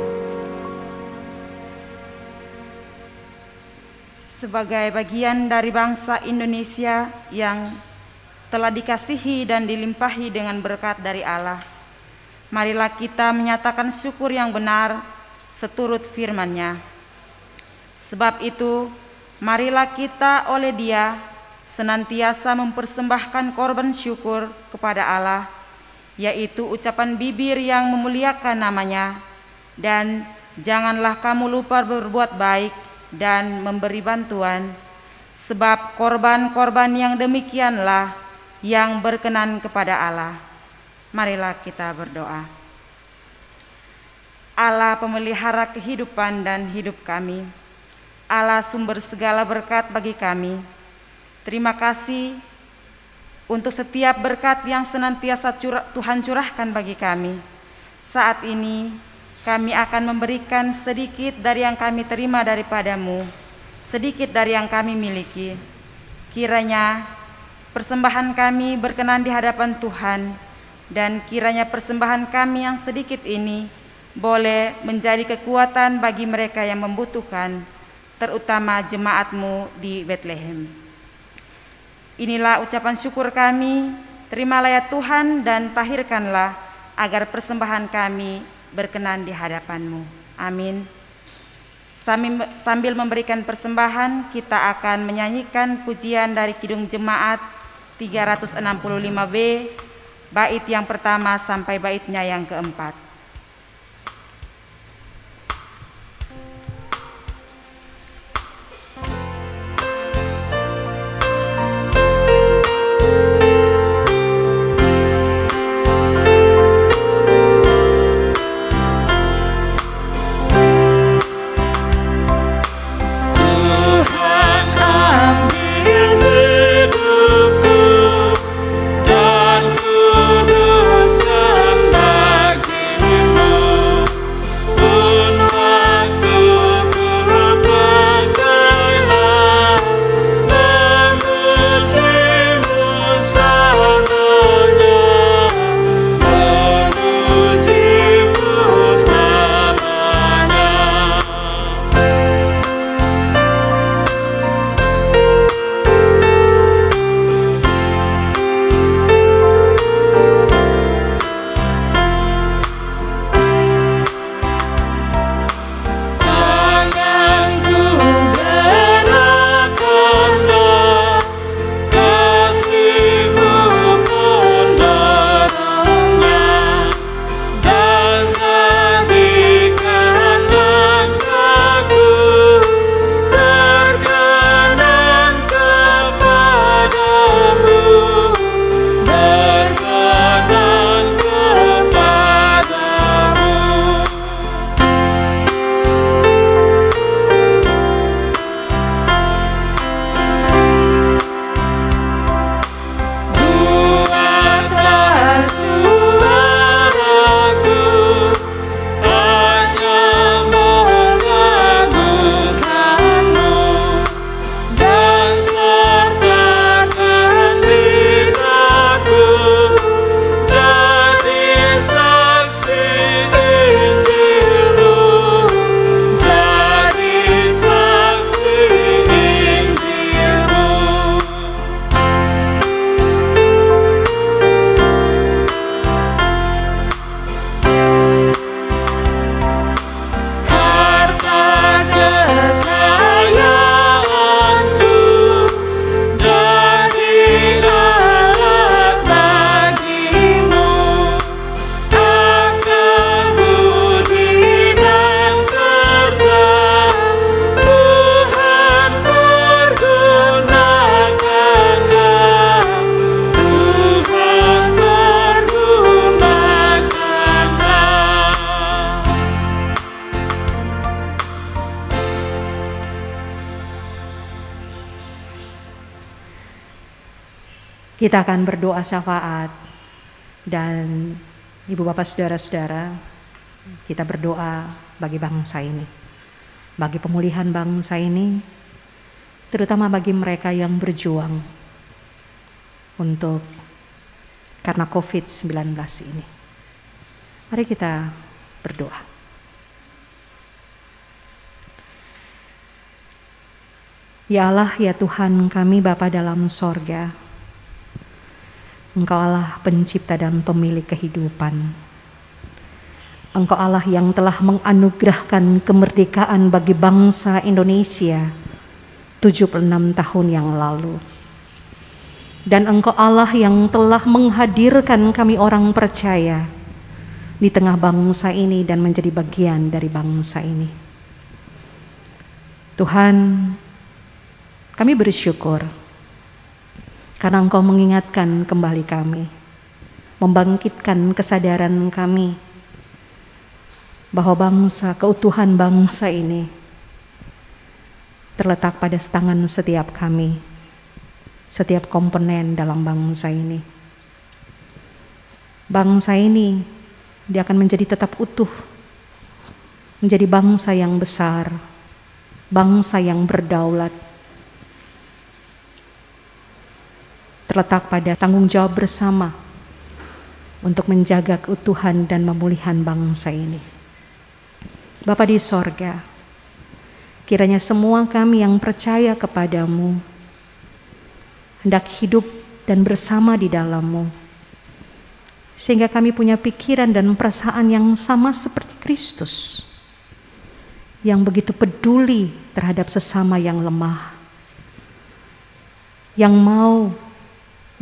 Sebagai bagian dari bangsa Indonesia yang telah dikasihi dan dilimpahi dengan berkat dari Allah, marilah kita menyatakan syukur yang benar seturut firman-Nya. Sebab itu, marilah kita oleh Dia senantiasa mempersembahkan korban syukur kepada Allah, yaitu ucapan bibir yang memuliakan nama-Nya, dan janganlah kamu lupa berbuat baik dan memberi bantuan, sebab korban-korban yang demikianlah yang berkenan kepada Allah. Marilah kita berdoa. Allah pemelihara kehidupan dan hidup kami, Allah sumber segala berkat bagi kami, terima kasih untuk setiap berkat yang senantiasa Tuhan curahkan bagi kami. Saat ini kami akan memberikan sedikit dari yang kami terima daripada-Mu, sedikit dari yang kami miliki. Kiranya persembahan kami berkenan di hadapan Tuhan, dan kiranya persembahan kami yang sedikit ini boleh menjadi kekuatan bagi mereka yang membutuhkan, terutama jemaat-Mu di Bethlehem. Inilah ucapan syukur kami, terimalah ya Tuhan, dan tahirkanlah agar persembahan kami berkenan di hadapan-Mu. Amin. Sambil memberikan persembahan, kita akan menyanyikan pujian dari Kidung Jemaat 365B, bait yang pertama sampai baitnya yang keempat. Dan kuduskan bagi Kita akan berdoa syafaat, dan Ibu Bapak Saudara-saudara, kita berdoa bagi bangsa ini, bagi pemulihan bangsa ini, terutama bagi mereka yang berjuang karena COVID-19 ini. Mari kita berdoa. Ya Allah, ya Tuhan kami Bapa dalam sorga, Engkau Allah pencipta dan pemilik kehidupan. Engkau Allah yang telah menganugerahkan kemerdekaan bagi bangsa Indonesia 76 tahun yang lalu. Dan Engkau Allah yang telah menghadirkan kami orang percaya di tengah bangsa ini dan menjadi bagian dari bangsa ini. Tuhan, kami bersyukur karena Engkau mengingatkan kembali kami, membangkitkan kesadaran kami bahwa keutuhan bangsa ini terletak pada tangan setiap kami, setiap komponen dalam bangsa ini. Bangsa ini, dia akan menjadi tetap utuh, menjadi bangsa yang besar, bangsa yang berdaulat, terletak pada tanggung jawab bersama untuk menjaga keutuhan dan pemulihan bangsa ini. Bapa di sorga, kiranya semua kami yang percaya kepadamu hendak hidup dan bersama di dalam-Mu, sehingga kami punya pikiran dan perasaan yang sama seperti Kristus, yang begitu peduli terhadap sesama yang lemah, yang mau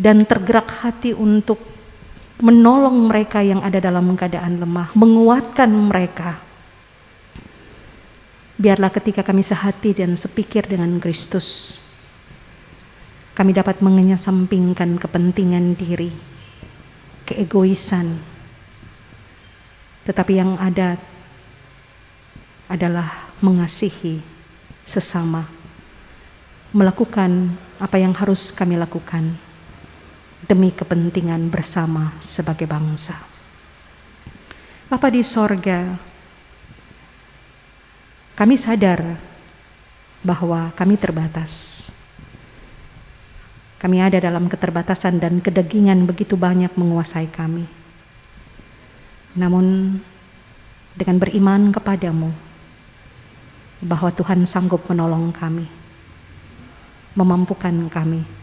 dan tergerak hati untuk menolong mereka yang ada dalam keadaan lemah, menguatkan mereka. Biarlah ketika kami sehati dan sepikir dengan Kristus, kami dapat mengenyasampingkan kepentingan diri, keegoisan, tetapi yang ada adalah mengasihi sesama, melakukan apa yang harus kami lakukan demi kepentingan bersama sebagai bangsa. Bapa di sorga, kami sadar bahwa kami terbatas. Kami ada dalam keterbatasan dan kedagingan begitu banyak menguasai kami. Namun dengan beriman kepadamu bahwa Tuhan sanggup menolong kami, memampukan kami,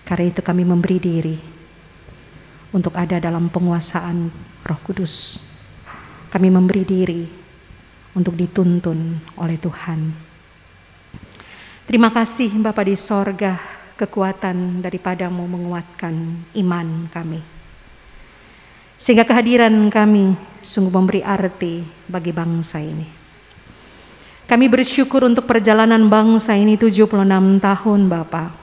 karena itu kami memberi diri untuk ada dalam penguasaan Roh Kudus. Kami memberi diri untuk dituntun oleh Tuhan. Terima kasih Bapa di sorga, kekuatan daripadamu menguatkan iman kami, sehingga kehadiran kami sungguh memberi arti bagi bangsa ini. Kami bersyukur untuk perjalanan bangsa ini 76 tahun Bapa.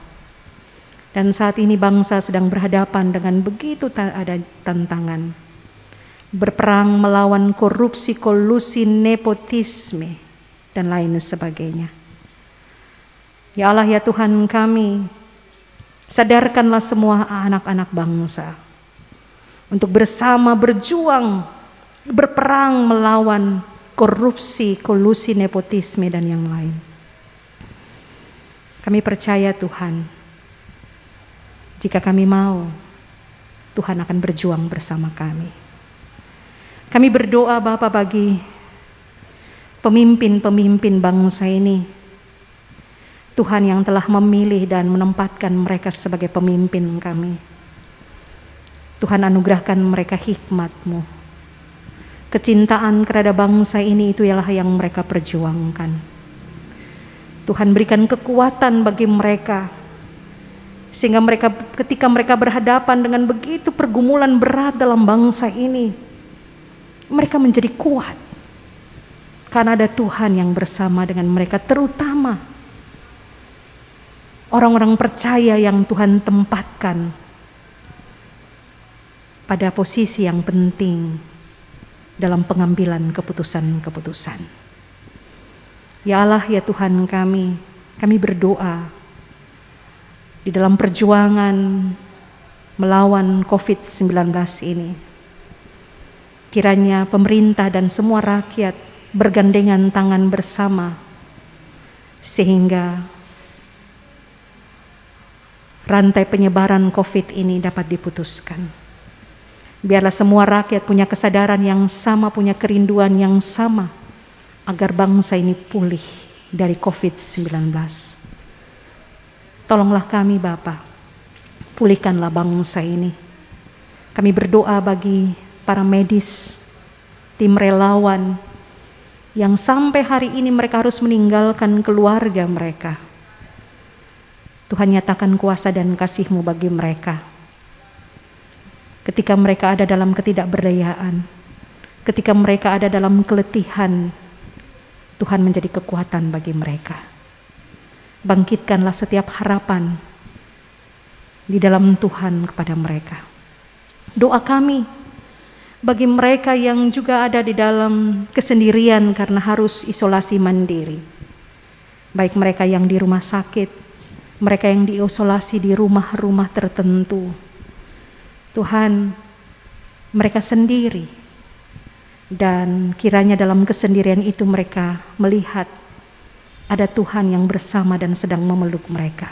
Dan saat ini bangsa sedang berhadapan dengan begitu ada tantangan. Berperang melawan korupsi, kolusi, nepotisme, dan lain sebagainya. Ya Allah ya Tuhan kami, sadarkanlah semua anak-anak bangsa untuk bersama berjuang, berperang melawan korupsi, kolusi, nepotisme, dan yang lain. Kami percaya Tuhan, jika kami mau, Tuhan akan berjuang bersama kami. Kami berdoa Bapa bagi pemimpin-pemimpin bangsa ini. Tuhan yang telah memilih dan menempatkan mereka sebagai pemimpin kami. Tuhan anugerahkan mereka hikmat-Mu. Kecintaan terhadap bangsa ini itu ialah yang mereka perjuangkan. Tuhan berikan kekuatan bagi mereka, sehingga mereka ketika mereka berhadapan dengan begitu pergumulan berat dalam bangsa ini, mereka menjadi kuat karena ada Tuhan yang bersama dengan mereka, terutama orang-orang percaya yang Tuhan tempatkan pada posisi yang penting dalam pengambilan keputusan-keputusan. Ya Allah ya Tuhan kami berdoa di dalam perjuangan melawan COVID-19 ini. Kiranya pemerintah dan semua rakyat bergandengan tangan bersama sehingga rantai penyebaran COVID ini dapat diputuskan. Biarlah semua rakyat punya kesadaran yang sama, punya kerinduan yang sama agar bangsa ini pulih dari COVID-19. Tolonglah kami Bapa, pulihkanlah bangsa ini. Kami berdoa bagi para medis, tim relawan yang sampai hari ini mereka harus meninggalkan keluarga mereka. Tuhan nyatakan kuasa dan kasih-Mu bagi mereka. Ketika mereka ada dalam ketidakberdayaan, ketika mereka ada dalam keletihan, Tuhan menjadi kekuatan bagi mereka. Bangkitkanlah setiap harapan di dalam Tuhan kepada mereka. Doa kami bagi mereka yang juga ada di dalam kesendirian karena harus isolasi mandiri. Baik mereka yang di rumah sakit, mereka yang diisolasi di rumah-rumah tertentu. Tuhan, mereka sendiri. Dan kiranya dalam kesendirian itu mereka melihat ada Tuhan yang bersama dan sedang memeluk mereka.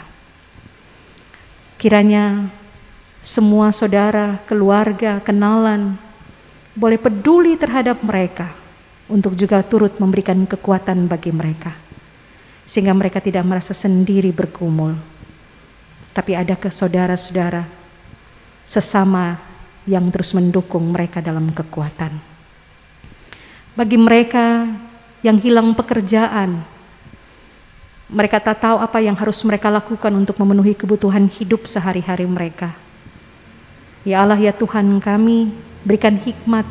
Kiranya semua saudara, keluarga, kenalan boleh peduli terhadap mereka untuk juga turut memberikan kekuatan bagi mereka. Sehingga mereka tidak merasa sendiri bergumul. Tapi ada ke saudara-saudara sesama yang terus mendukung mereka dalam kekuatan. Bagi mereka yang hilang pekerjaan, mereka tak tahu apa yang harus mereka lakukan untuk memenuhi kebutuhan hidup sehari-hari mereka. Ya Allah, ya Tuhan kami, berikan hikmat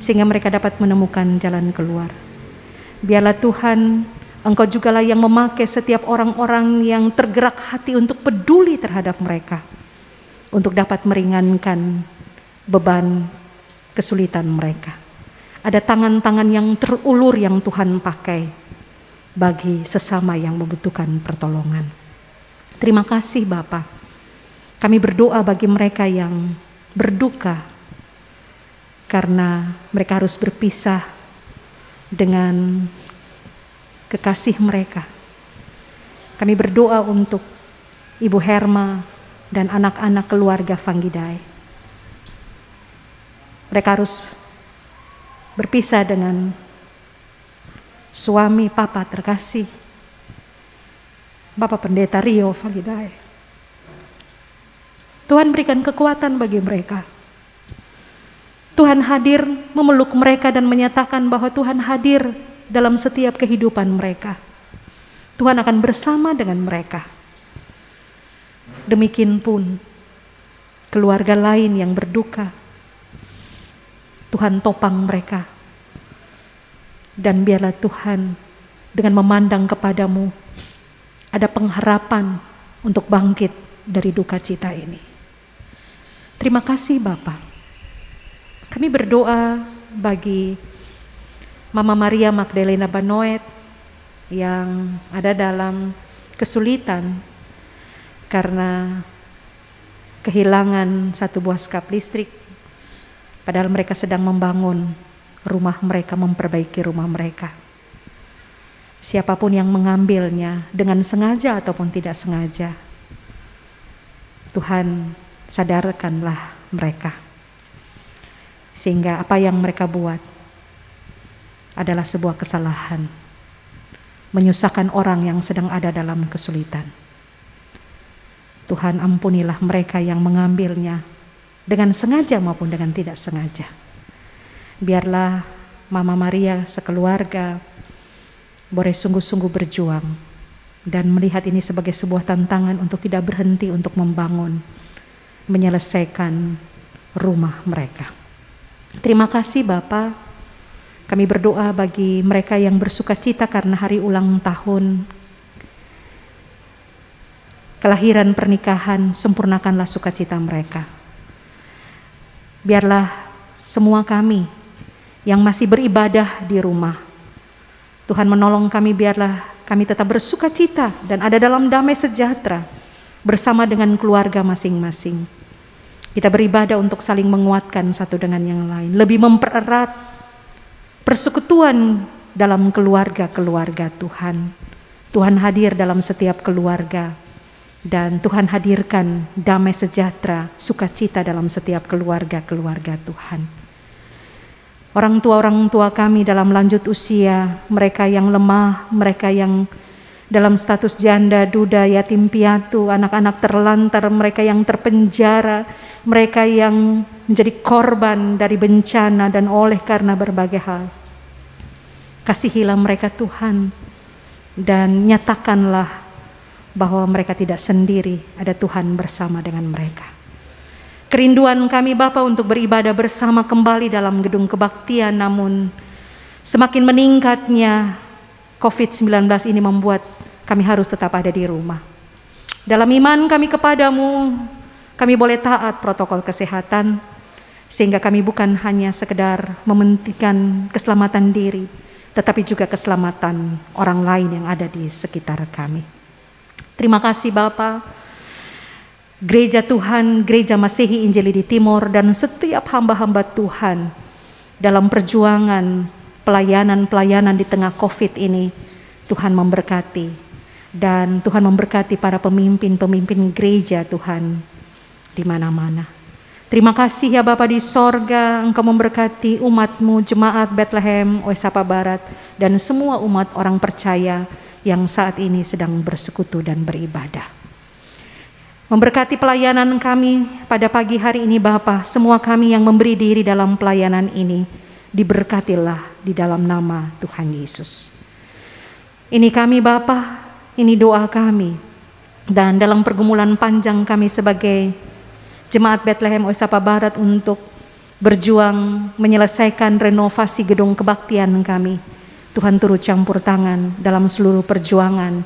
sehingga mereka dapat menemukan jalan keluar. Biarlah Tuhan, Engkau jugalah yang memakai setiap orang-orang yang tergerak hati untuk peduli terhadap mereka, untuk dapat meringankan beban kesulitan mereka. Ada tangan-tangan yang terulur yang Tuhan pakai bagi sesama yang membutuhkan pertolongan. Terima kasih Bapa. Kami berdoa bagi mereka yang berduka karena mereka harus berpisah dengan kekasih mereka. Kami berdoa untuk Ibu Herma dan anak-anak keluarga Vanggidai. Mereka harus berpisah dengan suami Papa terkasih, Bapak Pendeta Rio Vanggidai. Tuhan berikan kekuatan bagi mereka. Tuhan hadir memeluk mereka dan menyatakan bahwa Tuhan hadir dalam setiap kehidupan mereka. Tuhan akan bersama dengan mereka. Demikian pun keluarga lain yang berduka, Tuhan topang mereka. Dan biarlah Tuhan dengan memandang kepadamu ada pengharapan untuk bangkit dari duka cita ini. Terima kasih Bapa. Kami berdoa bagi Mama Maria Magdalena Banoet yang ada dalam kesulitan karena kehilangan satu buah skap listrik. Padahal mereka sedang membangun rumah mereka, memperbaiki rumah mereka. Siapapun yang mengambilnya dengan sengaja ataupun tidak sengaja, Tuhan sadarkanlah mereka. Sehingga apa yang mereka buat adalah sebuah kesalahan, menyusahkan orang yang sedang ada dalam kesulitan. Tuhan ampunilah mereka yang mengambilnya dengan sengaja maupun dengan tidak sengaja. Biarlah Mama Maria sekeluarga boleh sungguh-sungguh berjuang dan melihat ini sebagai sebuah tantangan untuk tidak berhenti untuk membangun, menyelesaikan rumah mereka. Terima kasih Bapa. Kami berdoa bagi mereka yang bersuka cita karena hari ulang tahun kelahiran pernikahan, sempurnakanlah sukacita mereka. Biarlah semua kami yang masih beribadah di rumah, Tuhan menolong kami, biarlah kami tetap bersuka cita dan ada dalam damai sejahtera bersama dengan keluarga masing-masing. Kita beribadah untuk saling menguatkan satu dengan yang lain, lebih mempererat persekutuan dalam keluarga-keluarga Tuhan. Tuhan hadir dalam setiap keluarga, dan Tuhan hadirkan damai sejahtera, sukacita dalam setiap keluarga-keluarga Tuhan. Orang tua kami dalam lanjut usia, mereka yang lemah, mereka yang dalam status janda, duda, yatim piatu, anak-anak terlantar, mereka yang terpenjara, mereka yang menjadi korban dari bencana dan oleh karena berbagai hal. Kasihilah mereka Tuhan, dan nyatakanlah bahwa mereka tidak sendiri, ada Tuhan bersama dengan mereka. Kerinduan kami Bapa untuk beribadah bersama kembali dalam gedung kebaktian, namun semakin meningkatnya COVID-19 ini membuat kami harus tetap ada di rumah. Dalam iman kami kepadamu, kami boleh taat protokol kesehatan, sehingga kami bukan hanya sekedar mementingkan keselamatan diri, tetapi juga keselamatan orang lain yang ada di sekitar kami. Terima kasih Bapa, Gereja Tuhan, Gereja Masehi Injili di Timor, dan setiap hamba-hamba Tuhan dalam perjuangan pelayanan di tengah COVID ini. Tuhan memberkati, dan Tuhan memberkati para pemimpin-pemimpin gereja Tuhan di mana-mana. Terima kasih ya Bapa di sorga, Engkau memberkati umat-Mu, jemaat Bethlehem, Oesapa Barat, dan semua umat orang percaya yang saat ini sedang bersekutu dan beribadah. Memberkati pelayanan kami pada pagi hari ini Bapa, semua kami yang memberi diri dalam pelayanan ini, diberkatilah di dalam nama Tuhan Yesus. Ini kami Bapa, ini doa kami, dan dalam pergumulan panjang kami sebagai Jemaat Bethlehem Oesapa Barat untuk berjuang menyelesaikan renovasi gedung kebaktian kami. Tuhan turut campur tangan dalam seluruh perjuangan.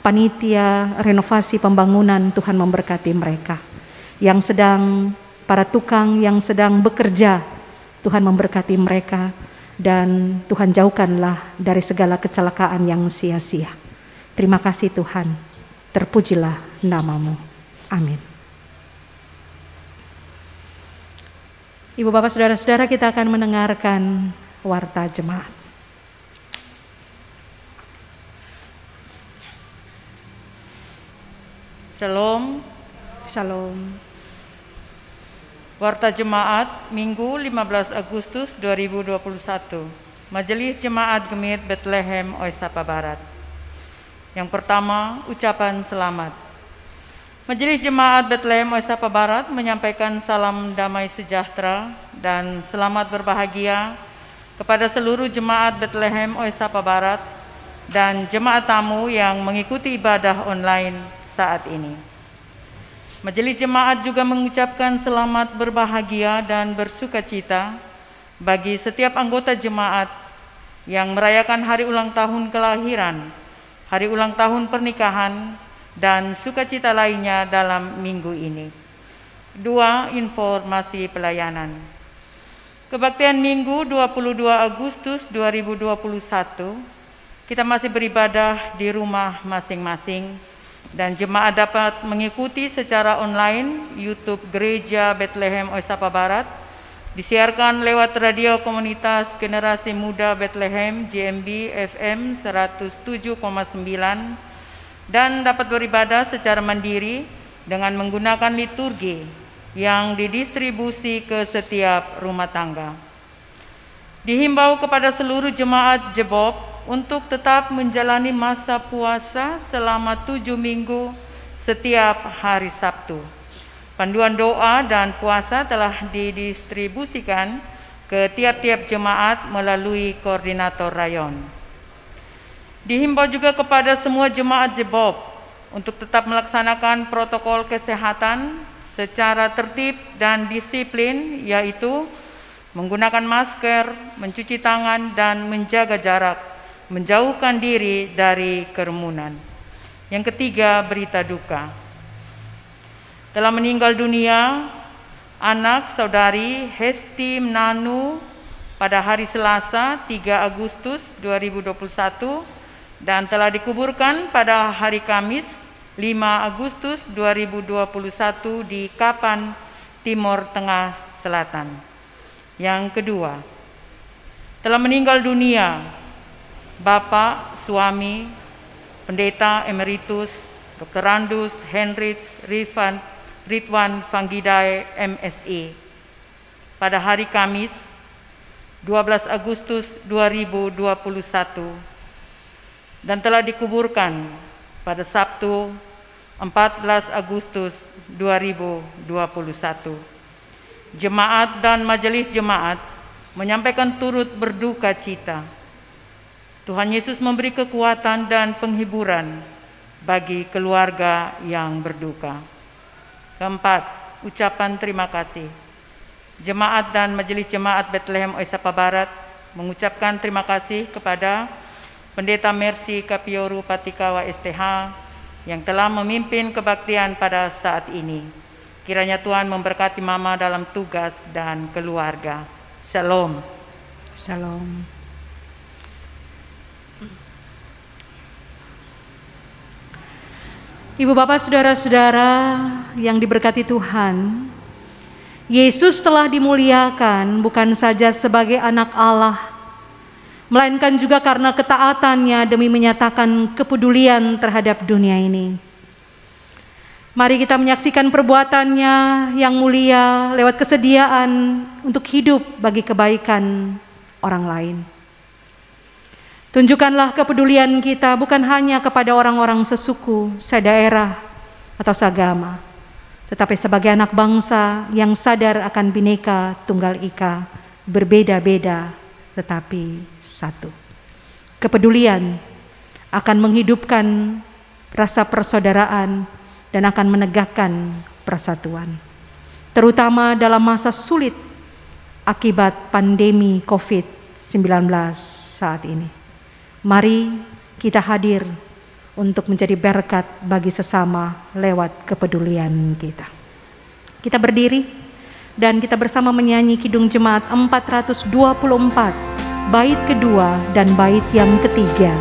Panitia renovasi pembangunan, Tuhan memberkati mereka. Yang sedang, para tukang yang sedang bekerja, Tuhan memberkati mereka. Dan Tuhan jauhkanlah dari segala kecelakaan yang sia-sia. Terima kasih Tuhan, terpujilah nama-Mu. Amin. Ibu bapak saudara-saudara, kita akan mendengarkan warta jemaat. Shalom. Shalom. Warta Jemaat Minggu 15 Agustus 2021. Majelis Jemaat Gemit Bethlehem Oesapa Barat. Yang pertama, ucapan selamat. Majelis Jemaat Bethlehem Oesapa Barat menyampaikan salam damai sejahtera dan selamat berbahagia kepada seluruh jemaat Bethlehem Oesapa Barat dan jemaat tamu yang mengikuti ibadah online saat ini. Majelis Jemaat juga mengucapkan selamat berbahagia dan bersukacita bagi setiap anggota jemaat yang merayakan hari ulang tahun kelahiran, hari ulang tahun pernikahan, dan sukacita lainnya dalam minggu ini. 2. Informasi pelayanan. Kebaktian Minggu 22 Agustus 2021, kita masih beribadah di rumah masing-masing, dan jemaat dapat mengikuti secara online YouTube Gereja Bethlehem Oesapa Barat, disiarkan lewat radio komunitas Generasi Muda Bethlehem GMB FM 107,9, dan dapat beribadah secara mandiri dengan menggunakan liturgi yang didistribusi ke setiap rumah tangga. Dihimbau kepada seluruh jemaat Jebob untuk tetap menjalani masa puasa selama 7 minggu setiap hari Sabtu. Panduan doa dan puasa telah didistribusikan ke tiap-tiap jemaat melalui koordinator rayon. Dihimbau juga kepada semua jemaat Jebob untuk tetap melaksanakan protokol kesehatan secara tertib dan disiplin, yaitu menggunakan masker, mencuci tangan, dan menjaga jarak, menjauhkan diri dari kerumunan. Yang ketiga, berita duka. Telah meninggal dunia anak saudari Hesti Mnanu pada hari Selasa 3 Agustus 2021 dan telah dikuburkan pada hari Kamis 5 Agustus 2021 di Kapan, Timur Tengah Selatan. Yang kedua, telah meninggal dunia Bapak, suami, Pendeta Emeritus Dr. Randus Hendrits Ridwan Fangidai MSI pada hari Kamis 12 Agustus 2021 dan telah dikuburkan pada Sabtu 14 Agustus 2021. Jemaat dan majelis jemaat menyampaikan turut berduka cita. Tuhan Yesus memberi kekuatan dan penghiburan bagi keluarga yang berduka. Keempat, ucapan terima kasih. Jemaat dan majelis jemaat Bethlehem Oisapa Barat mengucapkan terima kasih kepada Pendeta Mercy Kapioru Patikawa STH yang telah memimpin kebaktian pada saat ini. Kiranya Tuhan memberkati Mama dalam tugas dan keluarga. Shalom. Shalom. Ibu bapak saudara-saudara yang diberkati Tuhan, Yesus telah dimuliakan bukan saja sebagai anak Allah, melainkan juga karena ketaatannya demi menyatakan kepedulian terhadap dunia ini. Mari kita menyaksikan perbuatannya yang mulia lewat kesediaan untuk hidup bagi kebaikan orang lain. Tunjukkanlah kepedulian kita bukan hanya kepada orang-orang sesuku, sedaerah, atau seagama, tetapi sebagai anak bangsa yang sadar akan Bhinneka Tunggal Ika, berbeda-beda tetapi satu. Kepedulian akan menghidupkan rasa persaudaraan dan akan menegakkan persatuan, terutama dalam masa sulit akibat pandemi COVID-19 saat ini. Mari kita hadir untuk menjadi berkat bagi sesama lewat kepedulian kita. Kita berdiri dan kita bersama menyanyi Kidung Jemaat 424, bait kedua dan bait yang ketiga.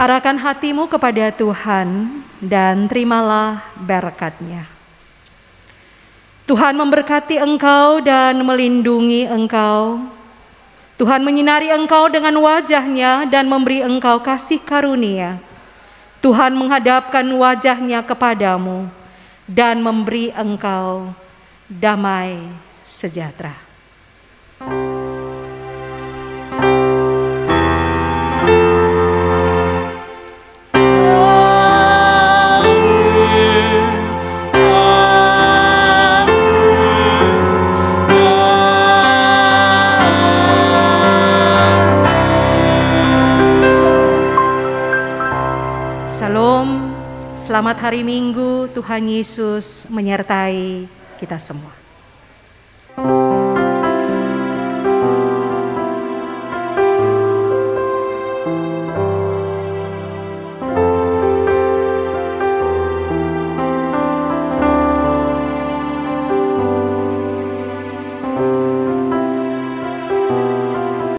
Arahkan hatimu kepada Tuhan dan terimalah berkat-Nya. Tuhan memberkati engkau dan melindungi engkau. Tuhan menyinari engkau dengan wajah-Nya dan memberi engkau kasih karunia. Tuhan menghadapkan wajah-Nya kepadamu dan memberi engkau damai sejahtera. Selamat hari Minggu, Tuhan Yesus menyertai kita semua.